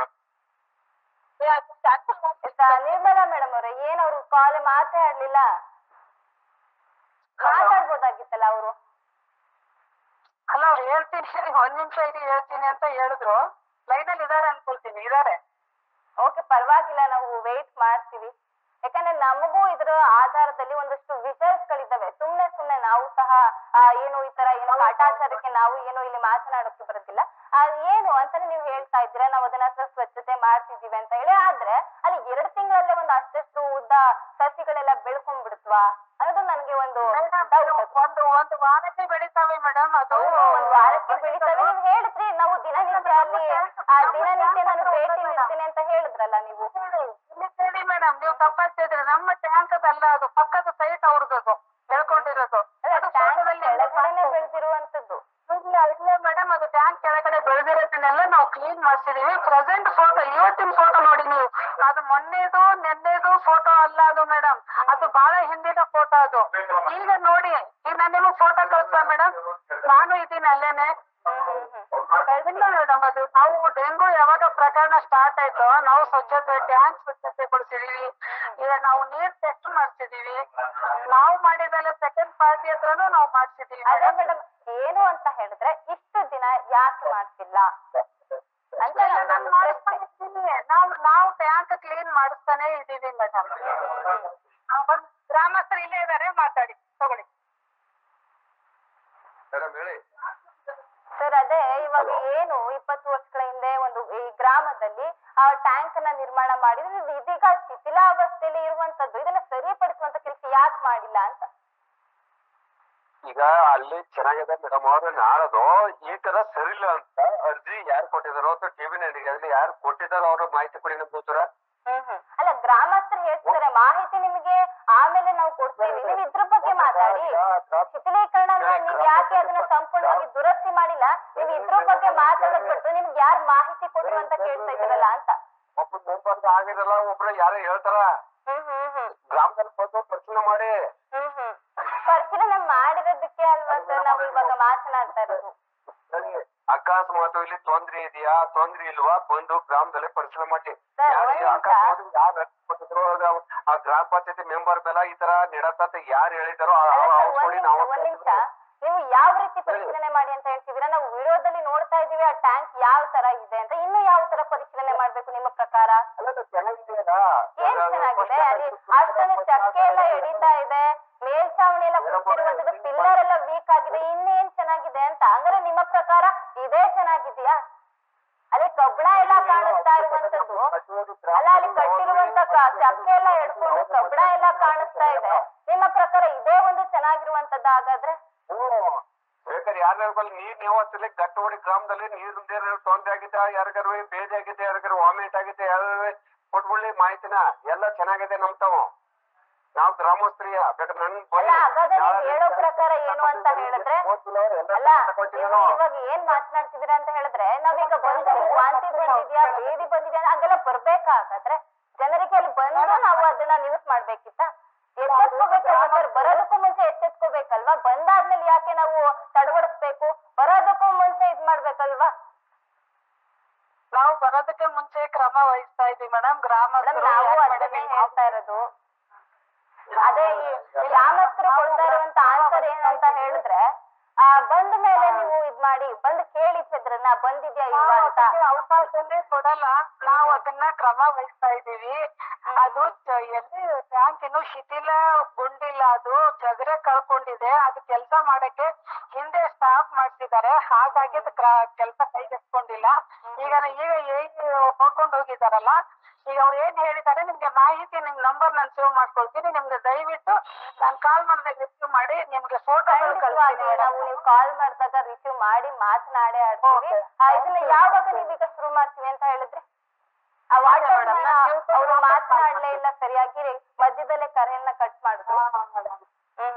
ನಿರ್ಮಲಾ ಮೇಡಮ್ ಅವ್ರೆ, ಏನ್ ಅವ್ರು ಕಾಲ್ ಮಾತಾಡ್ಲಿಲ್ಲ? ಮಾತಾಡ್ಬೋದಾಗಿತ್ತಲ್ಲ ಅವರು. ಅಲ್ಲ, ಅವ್ರು ಹೇಳ್ತೀನಿ ಒಂದ್ ನಿಮಿಷ ಇರಿ ಹೇಳ್ತೀನಿ ಅಂತ ಹೇಳಿದ್ರು. ಲೈನ್ ಅಲ್ಲಿ ಇದಾರೆ ಅನ್ಕೊಳ್ತೀನಿ. ಇದಾರೆ. ಓಕೆ, ಪರವಾಗಿಲ್ಲ, ನಾವು ವೇಟ್ ಮಾಡ್ತೀವಿ. ಯಾಕಂದ್ರೆ ನಮಗೂ ಇದ್ರ ಆಧಾರದಲ್ಲಿ ಒಂದಷ್ಟು ವಿಷಯಗಳಿದ್ದಾವೆ. ಸುಮ್ನೆ ನಾವು ಸಹ ಏನು ಈ ತರ ಏನೋ ಕಾಟಾಚಾರಕ್ಕೆ ನಾವು ಏನು ಇಲ್ಲಿ ಮಾತನಾಡೋಕೆ ಬರೋದಿಲ್ಲ. ಏನು ಅಂತಾನೆ ನೀವು ಹೇಳ್ತಾ ಇದ್ದೀರಾ, ನಾವು ಅದನ್ನ ಸ್ವಚ್ಛತೆ ಮಾಡ್ತಿದೀವಿ ಅಂತ ಹೇಳಿ. ಆದ್ರೆ ಅಲ್ಲಿ 2 ತಿಂಗಳಲ್ಲೇ ಒಂದು ಅಷ್ಟಷ್ಟು ಉದ್ದ ಸಸಿಗಳೆಲ್ಲ ಬೆಳ್ಕೊಂಡ್ಬಿಡ್ತ್ವಾ ಅನ್ನೋದು ನನ್ಗೆ ಒಂದು ಒಂದು ವಾರಕ್ಕೆ ಬೆಳಿತಾವೆ ಮೇಡಮ್. ಅದು ಒಂದು ವಾರಕ್ಕೆ ಬೆಳಿತಾವೆ. ನೀವು ಹೇಳಿದ್ರಿ ನಾವು ದಿನನಿತ್ಯ ಅಲ್ಲಿ ದಿನನಿತ್ಯ ನಾನು ಭೇಟಿ ನೀಡ್ತೀನಿ ಅಂತ ಹೇಳಿದ್ರಲ್ಲ ನೀವು. ಹೇಳಿ ಮೇಡಮ್, ನೀವು ತಪ್ಪಾಗ್ತಿದ್ರಿ. ನಮ್ಮ ಟ್ಯಾಂಕ್ ಅದಲ್ಲ, ಅದು ಪಕ್ಕದ ಸೈಟ್ ಅವ್ರದ್ದು ಬೆಳ್ಕೊಂಡಿರೋದು. ಕೆಳಗಡೆನೆ ಬೆಳೆದಿರುವಂತದ್ದು. ಇಲ್ಲ ಮೇಡಮ್, ಅದು ಟ್ಯಾಂಕ್ ಕೆಳಗಡೆ ಬೆಳೆದಿರೋದನ್ನೆಲ್ಲ ನಾವು ಕ್ಲೀನ್ ಮಾಡ್ಸಿದೀವಿ. ಪ್ರೆಸೆಂಟ್ ಫೋಟೋ, ಇವತ್ತಿನ ಫೋಟೋ ನೋಡಿ ನೀವು. ಅದು ಮೊನ್ನೆದು ನೆನ್ನೆದು ಫೋಟೋ ಅಲ್ಲ ಅದು ಮೇಡಮ್, ಅದು ಬಹಳ ಹಿಂದಿನ ಫೋಟೋ ಅದು. ಈಗ ನೋಡಿ, ಈಗ ನಾನು ನಿಮಗೆ ಫೋಟೋ ಕಳಿಸ್ತಾ ಮೇಡಮ್, ನಾನು ಇದ್ದೀನಿ ಅಲ್ಲೇನೆ. ಇಲ್ಲ ಮೇಡಮ್, ಅದು ನಾವು ಡೆಂಗು ಯಾವಾಗ ಪ್ರಕರಣ ಸ್ಟಾರ್ಟ್ ಆಯ್ತು, ನಾವು ಸ್ವಚ್ಛತೆ ಟ್ಯಾಂಕ್ ಸ್ವಚ್ಛತೆಗೊಳಿಸಿದೀವಿ. ಈಗ ನಾವು ನೀರ್ ಟೆಸ್ಟ್ ಮಾಡ್ಸಿದೀವಿ. ನಾವು ಮಾಡಿದಲ್ಲ ಸೆಕೆಂಡ್ ಪಾರ್ಟಿ ಹತ್ರನೂ ನಾವು ಮಾಡ್ಸಿದೀವಿ. ಅದೇ ಮೇಡಮ್, ಏನು ಅಂತ ಹೇಳಿದ್ರೆ ಇಷ್ಟು ದಿನ ಯಾಕೆ ಮಾಡ್ತಿಲ್ಲ ಅಂತ ನಾವು ಟ್ಯಾಂಕ್ ಕ್ಲೀನ್ ಮಾಡಿಸ್ತಾನೆ ಇದೀವಿ ಮೇಡಮ್. ಗ್ರಾಮಸ್ಥರು ಇಲ್ಲೇ ಇದಾರೆ, ಮಾತಾಡಿ ತಗೊಳ್ಳಿ ಹೇಳಿ. ಸರ್, ಅದೇ ಇವಾಗ ಏನು 20 ವರ್ಷಗಳ ಹಿಂದೆ ಒಂದು ಈ ಗ್ರಾಮದಲ್ಲಿ ಆ ಟ್ಯಾಂಕ್ ಅನ್ನ ನಿರ್ಮಾಣ ಮಾಡಿದ್ರೆ ಇದೀಗ ಶಿಥಿಲಾವಸ್ಥೆಯಲ್ಲಿ ಇರುವಂತದ್ದು. ಇದನ್ನ ಸರಿಪಡಿಸುವಂತ ಕೆಲಸ ಯಾಕೆ ಮಾಡಿಲ್ಲ ಅಂತ. ಈಗ ಅಲ್ಲಿ ಚೆನ್ನಾಗಿದೆ ಮೇಡಮ್, ಅವ್ರು ನಾಳದು ಈ ತರ ಸರಿಲ್ಲ ಅಂತ ಅರ್ಜಿ ಯಾರು ಕೊಟ್ಟಿದಾರೋ ಅಥವಾ ಟಿವಿ ನೈನ್ಗೆ ಯಾರು ಕೊಟ್ಟಿದಾರೋ ಅವ್ರ ಮಾಹಿತಿ ಕೊಡಿ ನಮ್ಗೋಸ್ಕರ. ಅಲ್ಲ, ಗ್ರಾಮಸ್ಥರು ಹೇಳ್ತಿದ್ದಾರೆ ಮಾಹಿತಿ ನಿಮಗೆ ಆಮೇಲೆ ನಾವು ಕೊಡ್ತೀವಿ, ನೀವು ಇದ್ರ ಬಗ್ಗೆ ಮಾತಾಡಿ. ಶಿಥಿಲೀಕರಣ ನೀವ್ ಯಾಕೆ ಅದನ್ನ ಸಂಪೂರ್ಣವಾಗಿ ದುರಸ್ತಿ ಮಾಡಿಲ್ಲ, ನೀವು ಇದ್ರ ಬಗ್ಗೆ ಮಾತಾಡೋದ್ ಬಿಟ್ಟು ನಿಮ್ಗೆ ಯಾರು ಮಾಹಿತಿ ಕೊಟ್ರು ಅಂತ ಕೇಳ್ತಾ ಇದ್ರಲ್ಲ ಅಂತ. ಒಬ್ಬ ಮೆಂಬರ್ ಆಗಿರಲ್ಲ, ಒಬ್ರು ಯಾರೋ ಹೇಳ್ತಾರ. ಗ್ರಾಮದಲ್ಲಿ ಬಂದು ಪರಿಶೀಲನೆ ಮಾಡಿ. ಪರಿಶೀಲನೆ ಮಾಡಿರೋದಕ್ಕೆ ಅಲ್ವಾ ಸರ್ ನಾವು ಇವಾಗ ಮಾತನಾಡ್ತಾ ಇರೋದು. ಅಕಸ್ಮಾತ್ ಇಲ್ಲಿ ತೊಂದ್ರೆ ಇದೆಯಾ ತೊಂದ್ರೆ ಇಲ್ವಾ ಬಂದು ಗ್ರಾಮದಲ್ಲಿ ಪರಿಶೀಲನೆ ಮಾಡಿ. ಅಕಸ್ಮಾತ್ ಯಾರು ಕೊಟ್ಟಿದ್ರು ಆ ಗ್ರಾಮ ಪಂಚಾಯತಿ ಮೆಂಬರ್ ಮೇಲೆ ಈ ತರ ನಡತ್ತ ಯಾರು ಹೇಳಿದಾರೋ ಒಂದ್ ನಿಮಿಷ, ನೀವು ಯಾವ ರೀತಿ ಪರಿಶೀಲನೆ ಮಾಡಿ ಅಂತ ಹೇಳ್ತಿದ್ದೀರಾ? ನಾವು ವಿಡಿಯೋದಲ್ಲಿ ನೋಡ್ತಾ ಇದೀವಿ ಆ ಟ್ಯಾಂಕ್ ಯಾವ ತರ ಇದೆ ಅಂತ. ಇನ್ನು ಯಾವ ತರ ಪರಿಶೀಲನೆ ಮಾಡ್ಬೇಕು ನಿಮ್ಮ ಪ್ರಕಾರ? ಏನ್ ಚೆನ್ನಾಗಿದೆ ಅಲ್ಲಿ, ಅಷ್ಟೊಂದು ಚಕ್ಕೆ ಎಲ್ಲ ಎಡಿತಾ ಇದೆ, ಮೇಲ್ಛಾವಣಿ ಎಲ್ಲ ಕೂತಿರುವಂತದ್ದು, ಪಿಲ್ಲರ್ ಎಲ್ಲ ವೀಕ್ ಆಗಿದೆ, ಇನ್ನೇನ್ ಚೆನ್ನಾಗಿದೆ ಅಂತ. ಹಂಗಾರೆ ನಿಮ್ಮ ಪ್ರಕಾರ ಇದೇ ಚೆನ್ನಾಗಿದ್ಯಾ? ಅದೇ ಕಬ್ಬಣ ಎಲ್ಲ ಕಾಣಿಸ್ತಾ ಇರುವಂತದ್ದು ಅಲ್ಲ, ಅಲ್ಲಿ ಕಟ್ಟಿರುವಂತ ಚಕ್ಕೆ ಎಲ್ಲ ಎಡ್ಕೊಂಡು ಕಬ್ಬಣ ಎಲ್ಲ ಕಾಣಿಸ್ತಾ ಇದೆ. ನಿಮ್ಮ ಪ್ರಕಾರ ಇದೇ ಒಂದು ಚೆನ್ನಾಗಿರುವಂತದ್ದು ಹಾಗಾದ್ರೆ? ಬೇಕಾದ್ರೆ ಯಾರ್ಯಾರು ನೀರ್ ವ್ಯವಸ್ಥೆ ಗಟ್ಟೋಡಿ ಗ್ರಾಮದಲ್ಲಿ ನೀರು ತೊಂದ್ರೆ ಆಗಿದೆ, ಯಾರಿಗಾರು ಬೇದಿ ಆಗಿದೆ, ಯಾರಿಗಾರು ವಾಮಿಟ್ ಆಗಿದೆ, ಯಾರು ಕೊಟ್ಬಿಡ್ಲಿ ಮಾಹಿತಿನ. ಎಲ್ಲ ಚೆನ್ನಾಗಿದೆ ನಮ್ತಾವು, ನಾವ್ ಗ್ರಾಮಸ್ಥರಿಯ ಬೇಕಾದ್ರೆ ಅಲ್ಲ. ಹಾಗಾದ್ರೆ ನೀವ್ ಹೇಳೋ ಪ್ರಕಾರ ಏನು ಅಂತ ಹೇಳಿದ್ರೆ, ಅಲ್ಲ ನೀವು ಇವಾಗ ಏನ್ ಮಾತನಾಡ್ತಿದೀರಾ ಅಂತ ಹೇಳಿದ್ರೆ, ನಾವೀಗ ಬಂದು ವಾಂತಿ ಬಂದಿದ್ಯಾ ಬೇದಿ ಬಂದಿದ್ಯಾ ಹಾಗೆಲ್ಲ ಬರ್ಬೇಕಾಗಾದ್ರೆ ಜನರಿಗೆ ಅಲ್ಲಿ ಬಂದು ನಾವು ಅದನ್ನ ನ್ಯೂಸ್ ಮಾಡ್ಬೇಕಿತ್ತ? ಎಚ್ಚೆತ್ಕೋಬೇಕಲ್ವಾ ಸರ್? ಬರೋದಕ್ಕೂ ಮುಂಚೆ ಎಚ್ಚೆತ್ಕೋಬೇಕಲ್ವಾ? ಬಂದಾದ್ಮೇಲೆ ಯಾಕೆ ನಾವು ತಡವಡಿಸ್ಬೇಕು? ಬರೋದಕ್ಕೂ ಮುಂಚೆ ಇದ್ ಮಾಡ್ಬೇಕಲ್ವಾ? ನಾವು ಬರೋದಕ್ಕೆ ಮುಂಚೆ ಕ್ರಮ ವಹಿಸ್ತಾ ಇದೀವಿ ಮೇಡಮ್. ನಾವು ಅದನ್ನೇ ಹೇಳ್ತಾ ಇರೋದು. ಅದೇ ಈ ಗ್ರಾಮಸ್ಥರು ಕೊಡ್ತಾ ಇರುವಂತ ಆನ್ಸರ್ ಏನಂತ ಹೇಳಿದ್ರೆ, ಬಂದ ಮೇಲೆ ನೀವು ಇದ್ ಮಾಡಿ ಬಂದು ಕೇಳಿ ಚಂದ್ರನ್ನ ಬಂದಿದ್ಯಾ ಇಲ್ವಾ ಅಂತ. ಅವಕಾಶನೇ ಕೊಡಲ್ಲ, ನಾವು ಅದನ್ನ ಕ್ರಮ ವಹಿಸ್ತಾ ಇದೀವಿ. ಅದು ಎಲ್ಲಿ ಟ್ಯಾಂಕ್ ಇನ್ನು ಶಿಥಿಲಗೊಂಡಿಲ್ಲ, ಅದು ಚಗರೆ ಕಳ್ಕೊಂಡಿದೆ. ಅದು ಕೆಲಸ ಮಾಡಕ್ಕೆ ಹಿಂದೆ ಸ್ಟಾಪ್ ಮಾಡ್ತಿದ್ದಾರೆ, ಹಾಗಾಗಿ ಅದು ಕೆಲಸ ಕೈಗೆತ್ಕೊಂಡಿಲ್ಲ. ಈಗ ನೋಡ್ಕೊಂಡು ಹೋಗಿದಾರಲ್ಲ, ಈಗ ಅವ್ರು ಏನ್ ಹೇಳಿದ್ದಾರೆ ನಿಮ್ಗೆ ಮಾಹಿತಿ, ನಿಮ್ ನಂಬರ್ ನಾನು ಸೇವ್ ಮಾಡ್ಕೊಳ್ತೀನಿ. ನಿಮ್ಗೆ ದಯವಿಟ್ಟು ನಾನು ಕಾಲ್ ಮಾಡಿದಾಗ ರಿಸೀವ್ ಮಾಡಿ ನಿಮ್ಗೆ ಫೋಟೋ ನಾವು ನೀವು ಕಾಲ್ ಮಾಡಿದಾಗ ರಿಸೀವ್ ಮಾಡಿ ಮಾತನಾಡೇ ಆಡ್ತೀವಿ. ಇದನ್ನ ಯಾವಾಗ ನೀವೀಗ ಶುರು ಮಾಡ್ತೀವಿ ಅಂತ ಹೇಳಿದ್ರೆ? ಆ ವಾಟ್ಸ್ಆಪ್ ಅವ್ರು ಮಾತನಾಡ್ಲೇ ಇಲ್ಲ ಸರಿಯಾಗಿ, ಮಧ್ಯದಲ್ಲೇ ಕರೆಯನ್ನ ಕಟ್ ಮಾಡಿದ್ರು.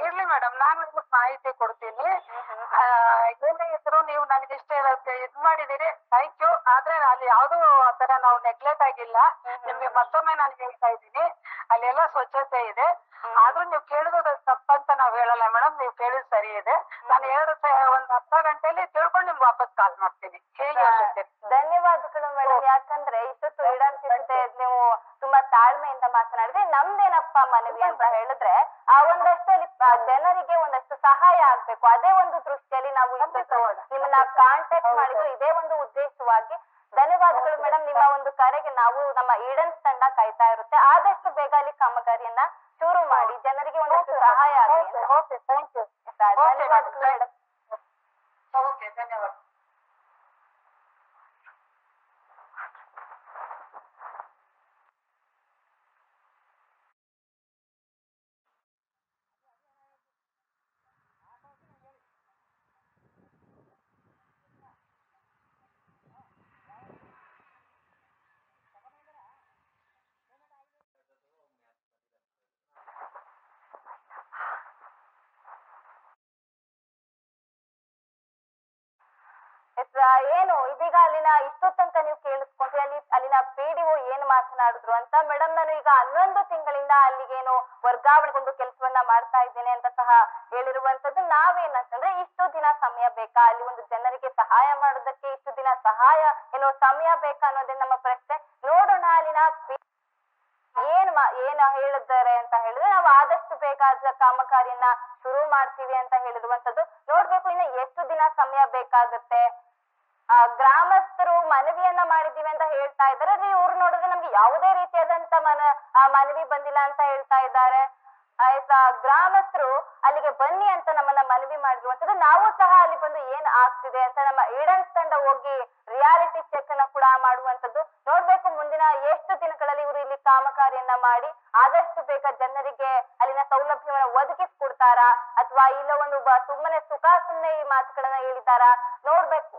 ಇರ್ಲಿ ಮೇಡಮ್, ನಾನು ನಿಮ್ಗೆ ಮಾಹಿತಿ ಕೊಡ್ತೀನಿ. ಏನೇ ಇದ್ರು ನೀವು ನನಗೆ ಇಷ್ಟ ಇದ್ ಮಾಡಿದೀರಿ, ಥ್ಯಾಂಕ್ ಯು. ಆದ್ರೆ ಅಲ್ಲಿ ಯಾವ್ದು ಆತರ ನಾವು ನೆಗ್ಲೆಕ್ಟ್ ಆಗಿಲ್ಲ. ನಿಮ್ಗೆ ಮತ್ತೊಮ್ಮೆ ನಾನು ಹೇಳ್ತಾ ಇದ್ದೀನಿ, ಅಲ್ಲೆಲ್ಲ ಸ್ವಚ್ಛತೆ ಇದೆ. ಆದ್ರೂ ನೀವು ಕೇಳಿದ ತಪ್ಪಂತ ನಾವ್ ಹೇಳಲ್ಲ ಮೇಡಮ್, ನೀವು ಕೇಳಿದ್ ಸರಿ ಇದೆ. ನಾನು ಒಂದ್ ಅರ್ಧ ಗಂಟೆಯಲ್ಲಿ ತಿಳ್ಕೊಂಡು ನಿಮ್ಗೆ ವಾಪಸ್ ಕಾಲ್ ಮಾಡ್ತೀನಿ. ಧನ್ಯವಾದಗಳು ಮೇಡಮ್. ಯಾಕಂದ್ರೆ ಇಷ್ಟೊತ್ತು ಇಡಂತಿರುತ್ತೆ, ನೀವು ತುಂಬಾ ತಾಳ್ಮೆಯಿಂದ ಮಾತನಾಡಿದ್ರೆ. ನಮ್ದೇನಪ್ಪ ಮನವಿ ಅಂತ ಹೇಳಿದ್ರೆ, ಆ ಒಂದಷ್ಟು ಜನರಿಗೆ ಒಂದಷ್ಟು ಸಹಾಯ ಆಗ್ಬೇಕು. ಅದೇ ಒಂದು ದೃಷ್ಟಿಯಲ್ಲಿ ನಾವು ಇಷ್ಟೊತ್ತು ನಿಮ್ಮನ್ನ ಕಾಂಟ್ಯಾಕ್ಟ್ ಮಾಡಿದ್ದು ಇದೇ ಒಂದು ಉದ್ದೇಶವಾಗಿ. ಧನ್ಯವಾದಗಳು ಮೇಡಮ್. ನಿಮ್ಮ ಒಂದು ಕರೆಗೆ ನಾವು ನಮ್ಮ ಈಡನ್ಸ್ ತಂಡ ಕಾಯ್ತಾ ಇರುತ್ತೆ. ಆದಷ್ಟು ಬೇಗ ಅಲ್ಲಿ ಕಾಮಗಾರಿಯನ್ನ ಶುರು ಮಾಡಿ ಜನರಿಗೆ ಒಂದಷ್ಟು ಸಹಾಯ ಆಗಲಿ. Thank you. ಧನ್ಯವಾದಗಳು ಮೇಡಮ್. ಏನು ಇದೀಗ ಅಲ್ಲಿನ ಇಷ್ಟೊತ್ತಂಕ ನೀವು ಕೇಳಿಸ್ಕೊಂಡ್ರಿ ಅಲ್ಲಿನ PDO ಏನ್ ಮಾತನಾಡಿದ್ರು ಅಂತ. ಮೇಡಮ್, ನಾನು ಈಗ 11 ತಿಂಗಳಿಂದ ಅಲ್ಲಿಗೇನು ವರ್ಗಾವಣೆಗೊಂಡು ಕೆಲಸವನ್ನ ಮಾಡ್ತಾ ಇದ್ದೇನೆ ಅಂತ ಸಹ ಹೇಳಿರುವಂತದ್ದು. ನಾವೇನಂತಂದ್ರೆ ಇಷ್ಟು ದಿನ ಸಮಯ ಬೇಕಾ, ಅಲ್ಲಿ ಒಂದು ಜನರಿಗೆ ಸಹಾಯ ಮಾಡೋದಕ್ಕೆ ಇಷ್ಟು ದಿನ ಏನೋ ಸಮಯ ಬೇಕಾ ಅನ್ನೋದೇ ನಮ್ಮ ಪ್ರಶ್ನೆ. ನೋಡೋಣ ಅಲ್ಲಿನ ಏನ್ ಹೇಳಿದ್ದಾರೆ ಅಂತ ಹೇಳಿದ್ರೆ ನಾವು ಆದಷ್ಟು ಬೇಗ ಅದ್ರ ಕಾಮಗಾರಿಯನ್ನ ಶುರು ಮಾಡ್ತೀವಿ ಅಂತ ಹೇಳಿರುವಂತದ್ದು. ನೋಡ್ಬೇಕು ಇನ್ನು ಎಷ್ಟು ದಿನ ಸಮಯ ಬೇಕಾಗುತ್ತೆ. ಗ್ರಾಮಸ್ಥರು ಮನವಿಯನ್ನ ಮಾಡಿದೀವಿ ಅಂತ ಹೇಳ್ತಾ ಇದ್ದಾರೆ. ಇವ್ರು ನೋಡಿದ್ರೆ ನಮ್ಗೆ ಯಾವುದೇ ರೀತಿಯಾದಂತ ಮನವಿ ಬಂದಿಲ್ಲ ಅಂತ ಹೇಳ್ತಾ ಇದ್ದಾರೆ. ಆಯ್ತಾ, ಗ್ರಾಮಸ್ಥರು ಅಲ್ಲಿಗೆ ಬನ್ನಿ ಅಂತ ನಮ್ಮನ್ನ ಮನವಿ ಮಾಡಿರುವಂತದ್ದು. ನಾವು ಸಹ ಅಲ್ಲಿ ಬಂದು ಏನ್ ಆಗ್ತಿದೆ ಅಂತ ನಮ್ಮ ಈಡನ್ಸ್ ತಂಡ ಹೋಗಿ ರಿಯಾಲಿಟಿ ಚೆಕ್ ಅನ್ನ ಕೂಡ ಮಾಡುವಂತದ್ದು. ನೋಡ್ಬೇಕು ಮುಂದಿನ ಎಷ್ಟು ದಿನಗಳಲ್ಲಿ ಇವರು ಇಲ್ಲಿ ಕಾಮಗಾರಿಯನ್ನ ಮಾಡಿ ಆದಷ್ಟು ಬೇಗ ಜನರಿಗೆ ಅಲ್ಲಿನ ಸೌಲಭ್ಯವನ್ನ ಒದಗಿಸ್ಕೊಡ್ತಾರಾ ಅಥವಾ ಇಲ್ಲ ಒಂದು ಸುಮ್ಮನೆ ಸುಮ್ಮನೆ ಈ ಮಾತುಗಳನ್ನ ಹೇಳಿದಾರಾ ನೋಡ್ಬೇಕು.